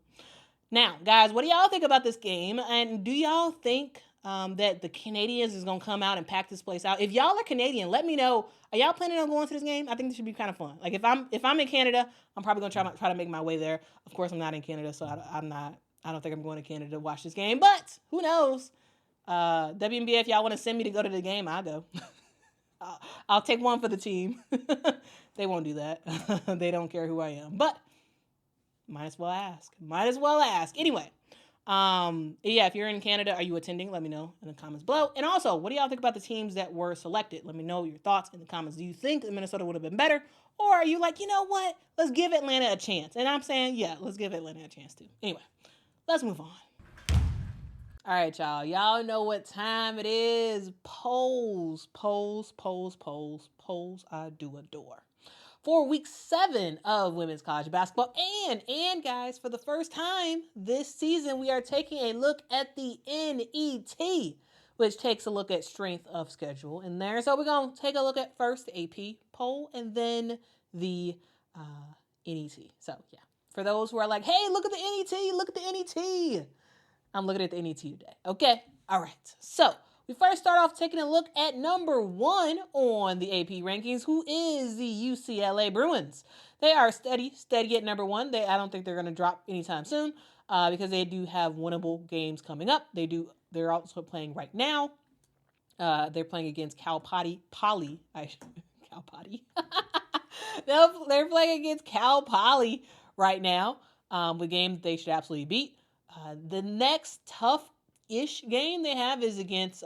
Now, guys, what do y'all think about this game? And do y'all think that the Canadians is going to come out and pack this place out? If y'all are Canadian, let me know. Are y'all planning on going to this game? I think this should be kind of fun. Like if I'm in Canada, I'm probably going to try to make my way there. Of course, I'm not in Canada, so I don't think I'm going to Canada to watch this game. But who knows? WNBA, if y'all want to send me to go to the game, I'll go. I'll take one for the team. They won't do that. They don't care who I am. But might as well ask. Anyway. Yeah, if you're in Canada, are you attending? Let me know in the comments below. And also, what do y'all think about the teams that were selected? Let me know your thoughts in the comments. Do you think Minnesota would have been better? Or are you like, you know what? Let's give Atlanta a chance. And I'm saying, yeah, let's give Atlanta a chance too. Anyway, let's move on. All right, y'all. Y'all know what time it is. Polls, polls, polls, polls, polls. I do adore. For week 7 of women's college basketball, and guys, for the first time this season, we are taking a look at the NET, which takes a look at strength of schedule in there. So we're gonna take a look at first the AP poll and then the NET. So yeah, for those who are like, hey, look at the NET, look at the NET. I'm looking at the NET today. Okay. All right. So we first start off taking a look at number 1 on the AP rankings, who is the UCLA Bruins. They are steady at number 1. I don't think they're going to drop anytime soon because they do have winnable games coming up. They're also playing right now. They're playing against Cal Poly. Cal Poly. They're playing against Cal Poly right now. The game they should absolutely beat. The next tough-ish game they have is against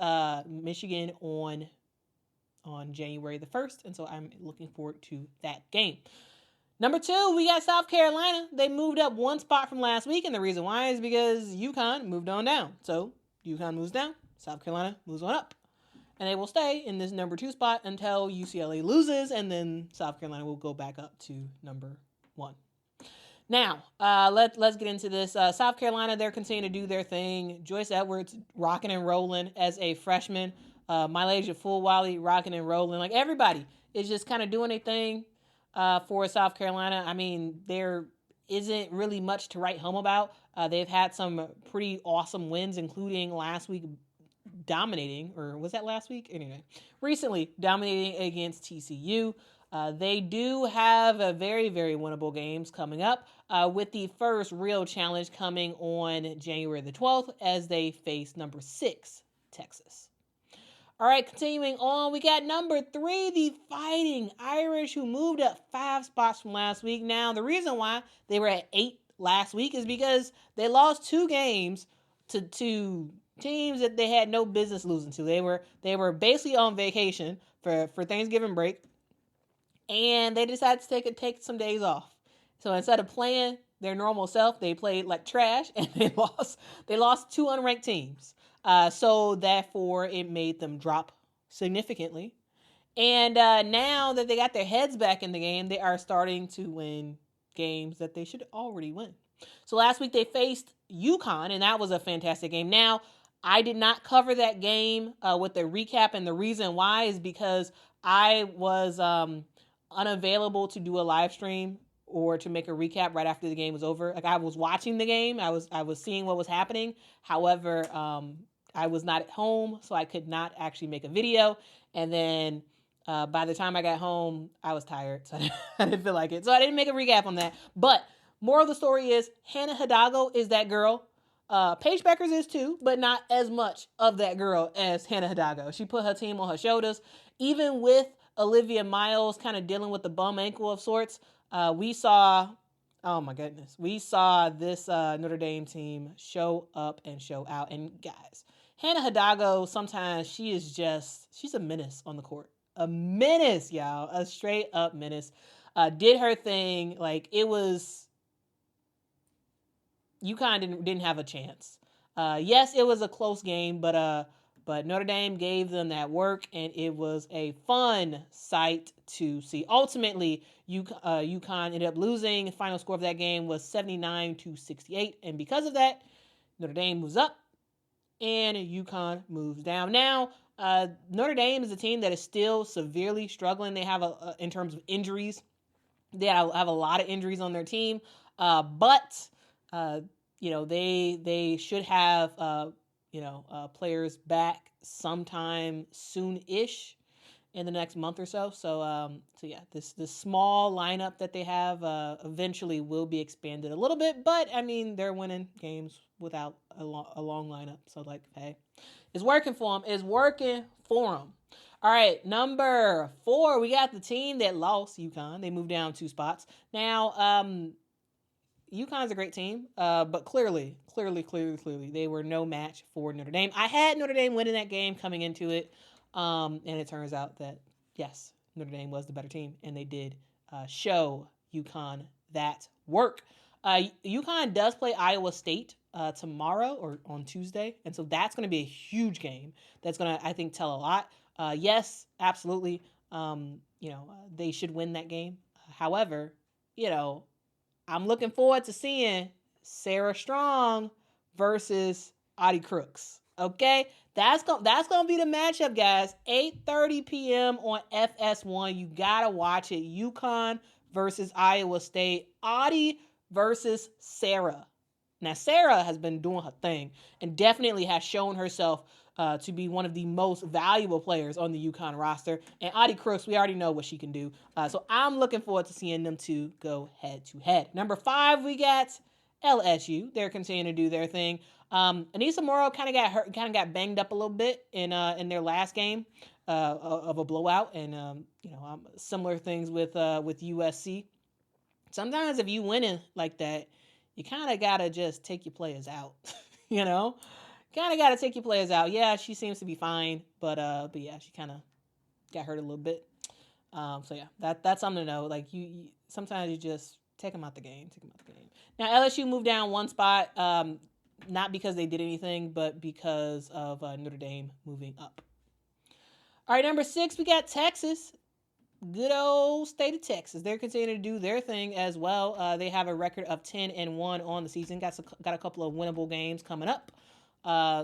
Michigan on January the 1st, and so I'm looking forward to that game. Number 2, we got South Carolina. They moved up 1 spot from last week, and the reason why is because UConn moved on down. So UConn moves down, South Carolina moves on up. And they will stay in this number 2 spot until UCLA loses, and then South Carolina will go back up to number 1. Now, let's get into this. South Carolina, they're continuing to do their thing. Joyce Edwards rocking and rolling as a freshman. Mylasia Fulwiley rocking and rolling. Like, everybody is just kind of doing a thing for South Carolina. I mean, there isn't really much to write home about. They've had some pretty awesome wins, including last week dominating, or was that last week? Anyway, recently dominating against TCU. They do have a very, very winnable games coming up with the first real challenge coming on January the 12th as they face number 6, Texas. All right, continuing on, we got number 3, the Fighting Irish, who moved up 5 spots from last week. Now, the reason why they were at 8 last week is because they lost 2 games to teams that they had no business losing to. They were basically on vacation for Thanksgiving break, and they decided to take some days off. So instead of playing their normal self, they played like trash, and they lost 2 unranked teams. So therefore, it made them drop significantly. And now that they got their heads back in the game, they are starting to win games that they should already win. So last week they faced UConn, and that was a fantastic game. Now, I did not cover that game with the recap, and the reason why is because I was unavailable to do a live stream or to make a recap right after the game was over. Like, I was watching the game, I was seeing what was happening. However, I was not at home, so I could not actually make a video. And then by the time I got home, I was tired, so I didn't feel like it. So I didn't make a recap on that. But moral of the story is Hannah Hidalgo is that girl. Paige Beckers is too, but not as much of that girl as Hannah Hidalgo. She put her team on her shoulders. Even with Olivia Miles kind of dealing with the bum ankle of sorts, we saw this Notre Dame team show up and show out. And guys, Hannah Hidalgo, sometimes she's a menace on the court. A menace, y'all. A straight up menace. Did her thing. Like, it was... UConn didn't have a chance. Yes, it was a close game, but Notre Dame gave them that work, and it was a fun sight to see. Ultimately, UConn ended up losing. The final score of that game was 79-68, and because of that, Notre Dame moves up, and UConn moves down. Now, Notre Dame is a team that is still severely struggling. They have in terms of injuries, they have a lot of injuries on their team, but they should have players back sometime soon-ish in the next month or so. So yeah, this small lineup that they have eventually will be expanded a little bit, but I mean, they're winning games without a long lineup. So, like, hey, it's working for them. It's working for them. All right, number 4, we got the team that lost, UConn. They moved down 2 spots. Now, UConn's a great team, but clearly, they were no match for Notre Dame. I had Notre Dame winning that game coming into it, and it turns out that, yes, Notre Dame was the better team, and they did show UConn that work. UConn does play Iowa State tomorrow or on Tuesday. And so that's going to be a huge game. That's going to, I think, tell a lot. Yes, absolutely. They should win that game. However, I'm looking forward to seeing Sarah Strong versus Audie Crooks. Okay, that's gonna be the matchup, guys. 8:30 p.m. on FS1. You gotta watch it. UConn versus Iowa State. Audie versus Sarah. Now, Sarah has been doing her thing and definitely has shown herself to be one of the most valuable players on the UConn roster. And Audie Crooks, we already know what she can do. So I'm looking forward to seeing them two go head to head. Number 5, we got LSU. They're continuing to do their thing. Anissa Morrow kind of got hurt, kind of got banged up a little bit in their last game of a blowout, and similar things with USC. Sometimes if you winning like that, you kind of gotta just take your players out. you know, kind of gotta take your players out. Yeah, she seems to be fine, but yeah, she kind of got hurt a little bit. So yeah, that's something to know. Like you sometimes you just take them out the game. Now LSU moved down one spot, not because they did anything, but because of Notre Dame moving up. All right, number 6, we got Texas. Good old state of Texas. They're continuing to do their thing as well. They have a record of 10-1 on the season. Got a couple of winnable games coming up.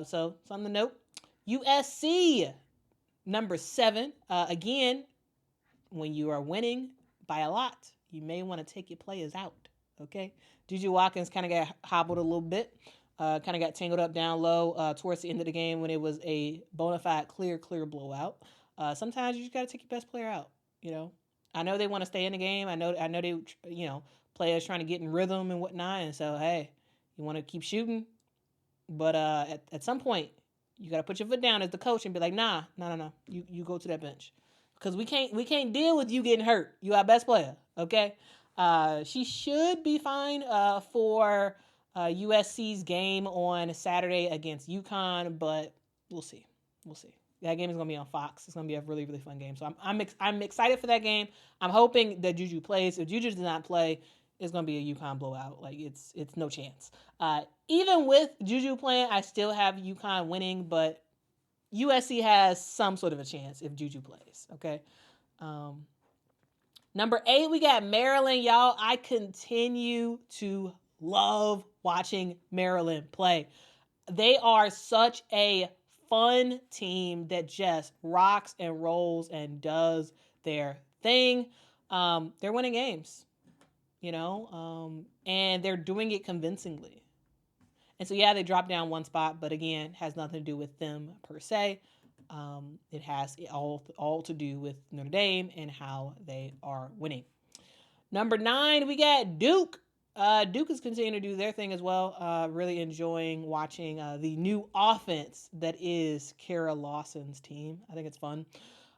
So something to note. USC, number 7. Again, when you are winning by a lot, you may want to take your players out. Okay? Juju Watkins kind of got hobbled a little bit. Kind of got tangled up down low towards the end of the game when it was a bona fide clear blowout. Sometimes you just got to take your best player out. I know they want to stay in the game. I know they, players trying to get in rhythm and whatnot. And so, hey, you want to keep shooting, but at some point, you got to put your foot down as the coach and be like, nah, you go to that bench, because we can't deal with you getting hurt. You our best player, okay? She should be fine for USC's game on Saturday against UConn, but we'll see. That game is going to be on Fox. It's going to be a really, really fun game. So I'm excited for that game. I'm hoping that Juju plays. If Juju does not play, it's going to be a UConn blowout. Like, it's no chance. Even with Juju playing, I still have UConn winning, but USC has some sort of a chance if Juju plays, okay? Number 8, we got Maryland. Y'all, I continue to love watching Maryland play. They are such a fun team that just rocks and rolls and does their thing. They're winning games, and they're doing it convincingly. And so, yeah, they dropped down one spot, but again, has nothing to do with them per se. It has all to do with Notre Dame and how they are winning. Number 9, we got Duke. Duke is continuing to do their thing as well. Really enjoying watching the new offense that is Kara Lawson's team. I think it's fun.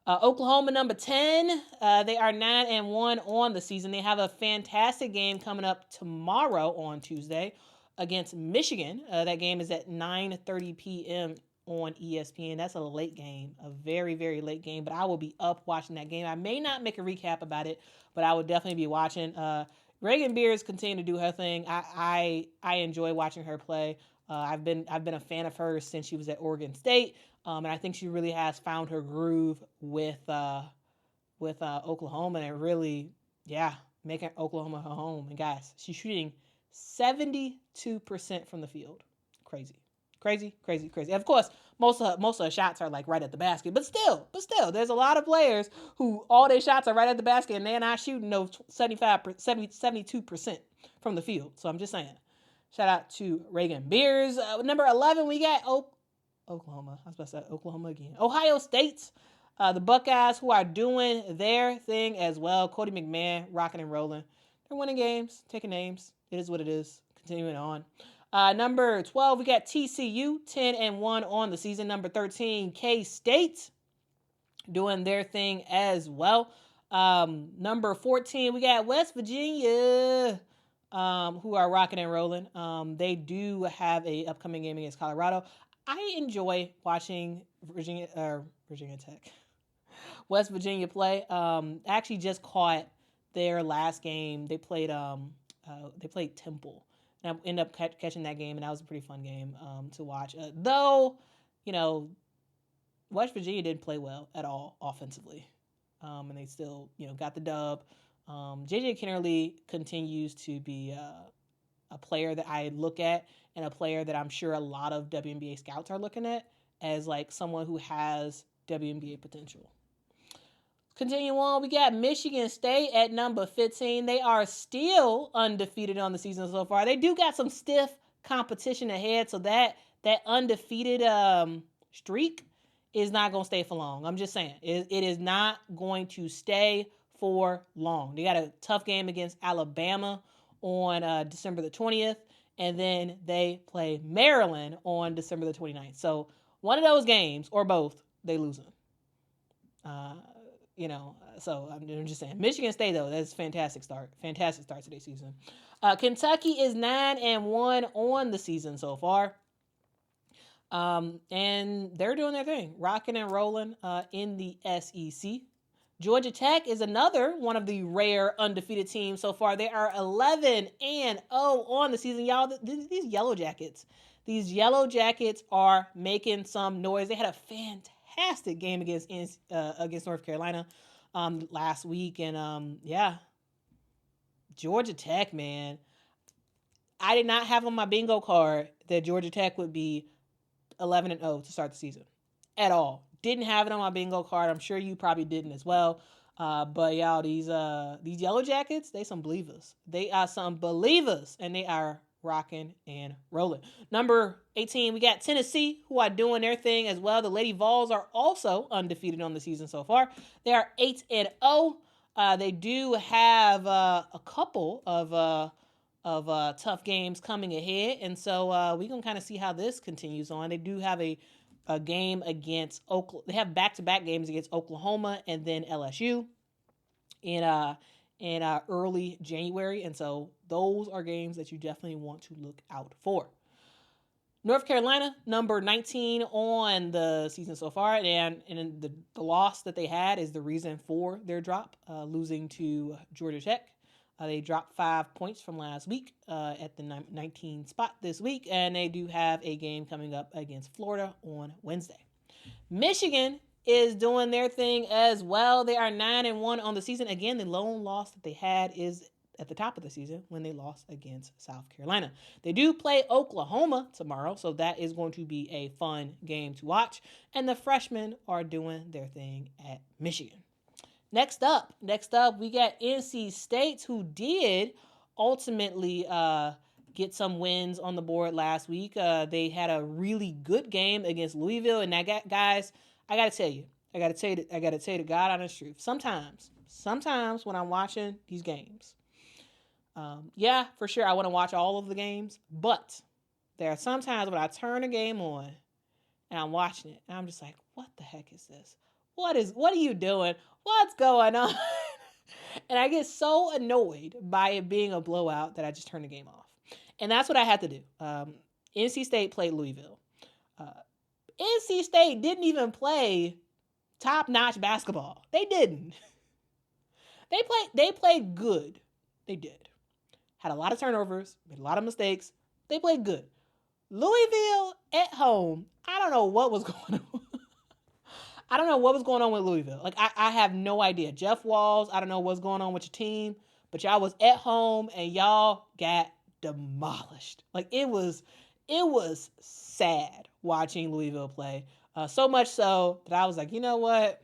Oklahoma, number 10. They are 9-1 on the season. They have a fantastic game coming up tomorrow on Tuesday against Michigan. That game is at 9:30 p.m. on ESPN. That's a late game, a very, very late game, but I will be up watching that game. I may not make a recap about it, but I will definitely be watching. Reagan Beers continue to do her thing. I enjoy watching her play. I've been a fan of hers since she was at Oregon State, and I think she really has found her groove with Oklahoma, and really, making Oklahoma her home. And guys, she's shooting 72% from the field. Crazy. Of course, most of her shots are like right at the basket, but still, there's a lot of players who all their shots are right at the basket and they're not shooting no 72% from the field. So I'm just saying, shout out to Reagan Beers. Number 11, we got Oklahoma. I was about to say Oklahoma again. Ohio State, the Buckeyes, who are doing their thing as well. Cody McMahon, rocking and rolling. They're winning games, taking names. It is what it is. Continuing on. Number 12, we got TCU, 10-1 on the season. Number 13, K-State, doing their thing as well. Number 14, we got West Virginia, who are rocking and rolling. They do have a upcoming game against Colorado. I enjoy watching Virginia Tech, West Virginia play. Actually just caught their last game. They played Temple. and I ended up catching that game, and that was a pretty fun game to watch. Though, you know, West Virginia didn't play well at all offensively, and they still, got the dub. JJ Kennerly continues to be a player that I look at, and a player that I'm sure a lot of WNBA scouts are looking at as like someone who has WNBA potential. Continue on, we got Michigan State at number 15. They are still undefeated on the season so far. They do got some stiff competition ahead, so that undefeated streak is not going to stay for long. I'm just saying. It is not going to stay for long. They got a tough game against Alabama on December the 20th, and then they play Maryland on December the 29th. So one of those games, or both, they losing. So I'm just saying. Michigan State, though, that's a fantastic start. Fantastic start to their season. Kentucky is 9-1 on the season so far. And they're doing their thing, rocking and rolling in the SEC. Georgia Tech is another one of the rare undefeated teams so far. They are 11-0 on the season. Y'all, these Yellow Jackets are making some noise. They had a fantastic game against North Carolina last week, and Georgia Tech, man. I did not have on my bingo card that Georgia Tech would be 11-0 to start the season at all. Didn't have it on my bingo card. I'm sure you probably didn't as well. But y'all, these Yellow Jackets, they some believers. They are some believers, and they are rocking and rolling. Number 18, we got Tennessee, who are doing their thing as well. The Lady Vols are also undefeated on the season so far. They are 8-0. They do have a couple of tough games coming ahead, and so we're going to kind of see how this continues on. They do have a game against Oklahoma. They have back-to-back games against Oklahoma and then LSU in early January, and so those are games that you definitely want to look out for. North Carolina, number 19 on the season so far, and the loss that they had is the reason for their drop, losing to Georgia Tech. They dropped 5 points from last week at the 19 spot this week, and they do have a game coming up against Florida on Wednesday. Michigan is doing their thing as well. They are 9-1 on the season. Again, the lone loss that they had is at the top of the season when they lost against South Carolina. They do play Oklahoma tomorrow, so that is going to be a fun game to watch. And the freshmen are doing their thing at Michigan. Next up, we got NC State, who did ultimately get some wins on the board last week. They had a really good game against Louisville, and guys, I gotta tell you the God honest truth. Sometimes when I'm watching these games, for sure I want to watch all of the games, but there are sometimes when I turn a game on and I'm watching it, and I'm just like, what the heck is this? What are you doing? What's going on? And I get so annoyed by it being a blowout that I just turn the game off. And that's what I had to do. NC State played Louisville. NC State didn't even play top-notch basketball. They didn't. They played good. They did. Had a lot of turnovers, made a lot of mistakes. They played good. Louisville at home, I don't know what was going on. I don't know what was going on with Louisville. Like, I have no idea. Jeff Walls, I don't know what's going on with your team, but y'all was at home and y'all got demolished. Like, it was sad watching Louisville play. So much so that I was like, you know what?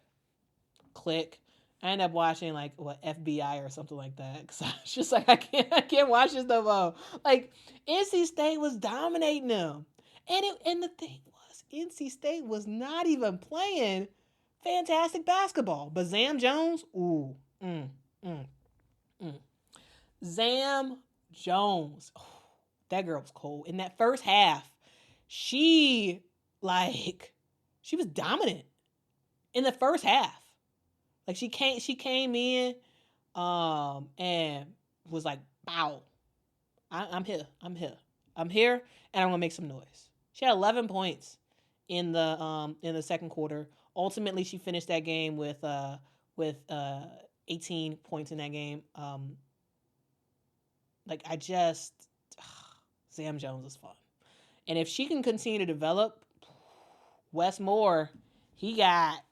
Click. I ended up watching FBI or something like that. Cause I was just like, I can't watch this no more. Like, NC State was dominating them. And the thing was, NC State was not even playing fantastic basketball. But Zam Jones, Zam Jones, that girl was cold. In that first half, she was dominant in the first half. Like, she came in and was like, "Bow, I'm here, and I'm gonna make some noise." She had 11 points in the second quarter. Ultimately, she finished that game with 18 points in that game. Sam Jones is fun. And if she can continue to develop, Wes Moore, he got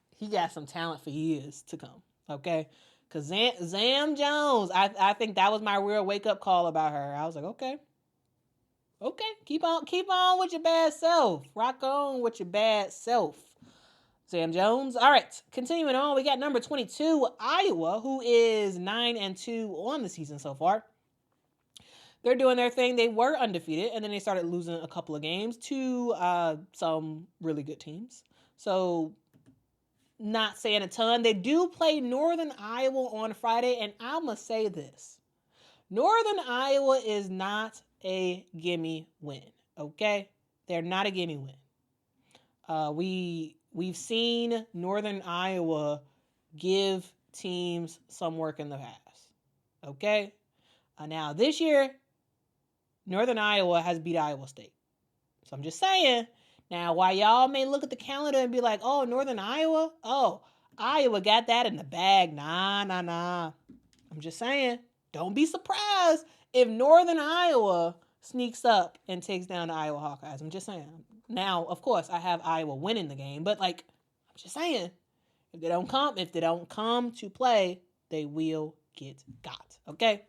some talent for years to come. Okay, because Sam Jones, I think that was my real wake up call about her. I was like, okay, keep on with your bad self. Rock on with your bad self, Sam Jones. All right, continuing on, we got number 22, Iowa, who is 9-2 on the season so far. They're doing their thing. They were undefeated, and then they started losing a couple of games to some really good teams. So, not saying a ton. They do play Northern Iowa on Friday, and I must say this. Northern Iowa is not a gimme win, okay? They're not a gimme win. We've seen Northern Iowa give teams some work in the past, okay? Now, this year, Northern Iowa has beat Iowa State. So I'm just saying. Now, while y'all may look at the calendar and be like, oh, Northern Iowa? Oh, Iowa got that in the bag. Nah. I'm just saying. Don't be surprised if Northern Iowa sneaks up and takes down the Iowa Hawkeyes. I'm just saying. Now, of course, I have Iowa winning the game, but I'm just saying. If they don't come to play, they will get got. Okay?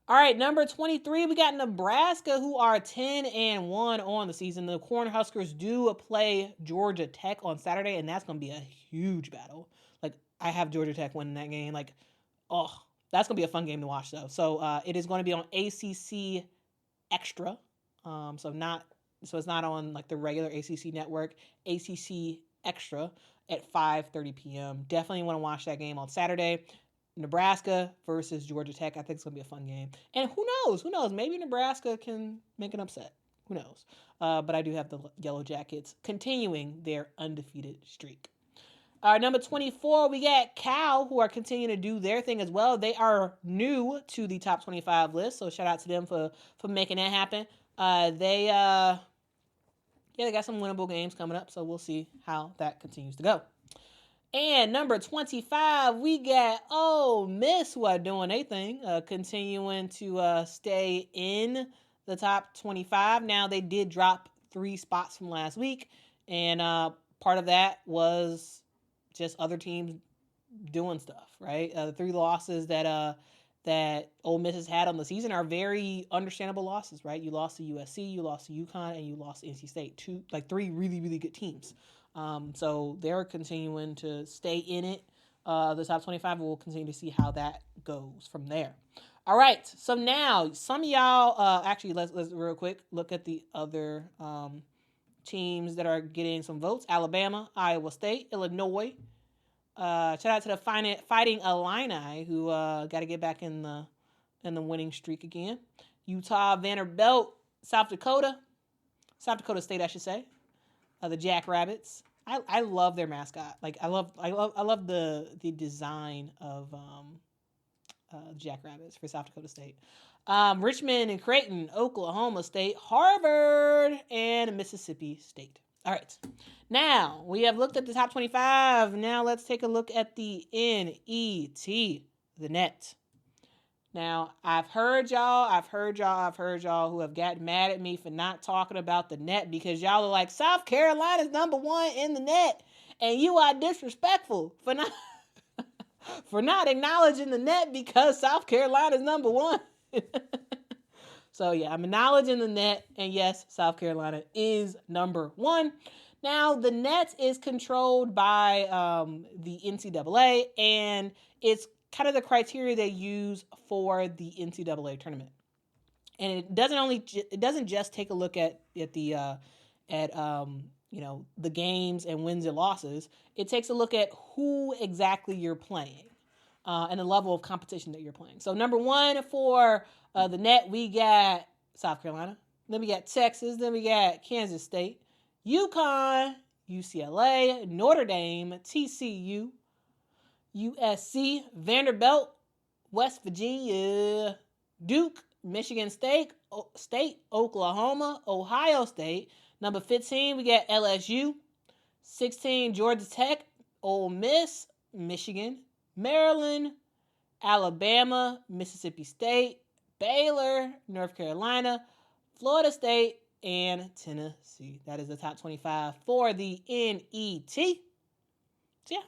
All right, number 23, we got Nebraska, who are 10-1 on the season. The Cornhuskers do play Georgia Tech on Saturday, and that's going to be a huge battle. I have Georgia Tech winning that game. That's going to be a fun game to watch, though. So it is going to be on ACC Extra. So it's not on the regular ACC network. ACC Extra at 5:30 p.m. Definitely want to watch that game on Saturday. Nebraska versus Georgia Tech. I think it's going to be a fun game. And who knows? Maybe Nebraska can make an upset. Who knows? But I do have the Yellow Jackets continuing their undefeated streak. Number 24, we got Cal, who are continuing to do their thing as well. They are new to the top 25 list, so shout out to them for making that happen. They got some winnable games coming up, so we'll see how that continues to go. And number 25, we got Ole Miss, who are doing their thing, continuing to stay in the top 25. Now, they did drop 3 spots from last week, and part of that was just other teams doing stuff, right? The 3 losses that Ole Miss has had on the season are very understandable losses, right? You lost to USC, you lost to UConn, and you lost to NC State. 3 really, really good teams. So they're continuing to stay in it. The top 25, we'll continue to see how that goes from there. All right. So now some of y'all, actually, let's real quick look at the other teams that are getting some votes. Alabama, Iowa State, Illinois. Shout out to the Fighting Illini, who got to get back in the winning streak again. Utah, Vanderbilt, South Dakota State, I should say. The Jackrabbits. I love their mascot. I love the design of Jackrabbits for South Dakota State. Richmond and Creighton, Oklahoma State, Harvard, and Mississippi State. All right. Now, we have looked at the top 25. Now, let's take a look at the NET, the net. Now, I've heard y'all who have gotten mad at me for not talking about the net because y'all are like, South Carolina's number 1 in the net, and you are disrespectful for not acknowledging the net because South Carolina's number 1. So, yeah, I'm acknowledging the net, and yes, South Carolina is number 1. Now, the net is controlled by the NCAA, and it's kind of the criteria they use for the NCAA tournament. And it doesn't just take a look at the games and wins and losses. It takes a look at who exactly you're playing and the level of competition that you're playing. So number 1 for the net, we got South Carolina. Then we got Texas. Then we got Kansas State, UConn, UCLA, Notre Dame, TCU, USC, Vanderbilt, West Virginia, Duke, Michigan State, Oklahoma, Ohio State. Number 15, we got LSU. 16, Georgia Tech, Ole Miss, Michigan, Maryland, Alabama, Mississippi State, Baylor, North Carolina, Florida State, and Tennessee. That is the top 25 for the NET. So yeah,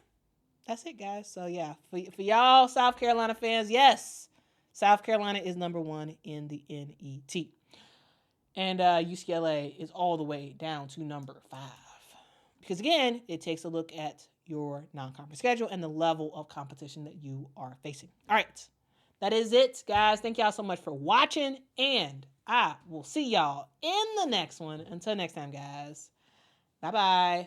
that's it, guys. So yeah, for y'all South Carolina fans, yes, South Carolina is number 1 in the NET. And UCLA is all the way down to number 5. Because again, it takes a look at your non-conference schedule and the level of competition that you are facing. All right, that is it, guys. Thank y'all so much for watching, and I will see y'all in the next one. Until next time, guys. Bye-bye.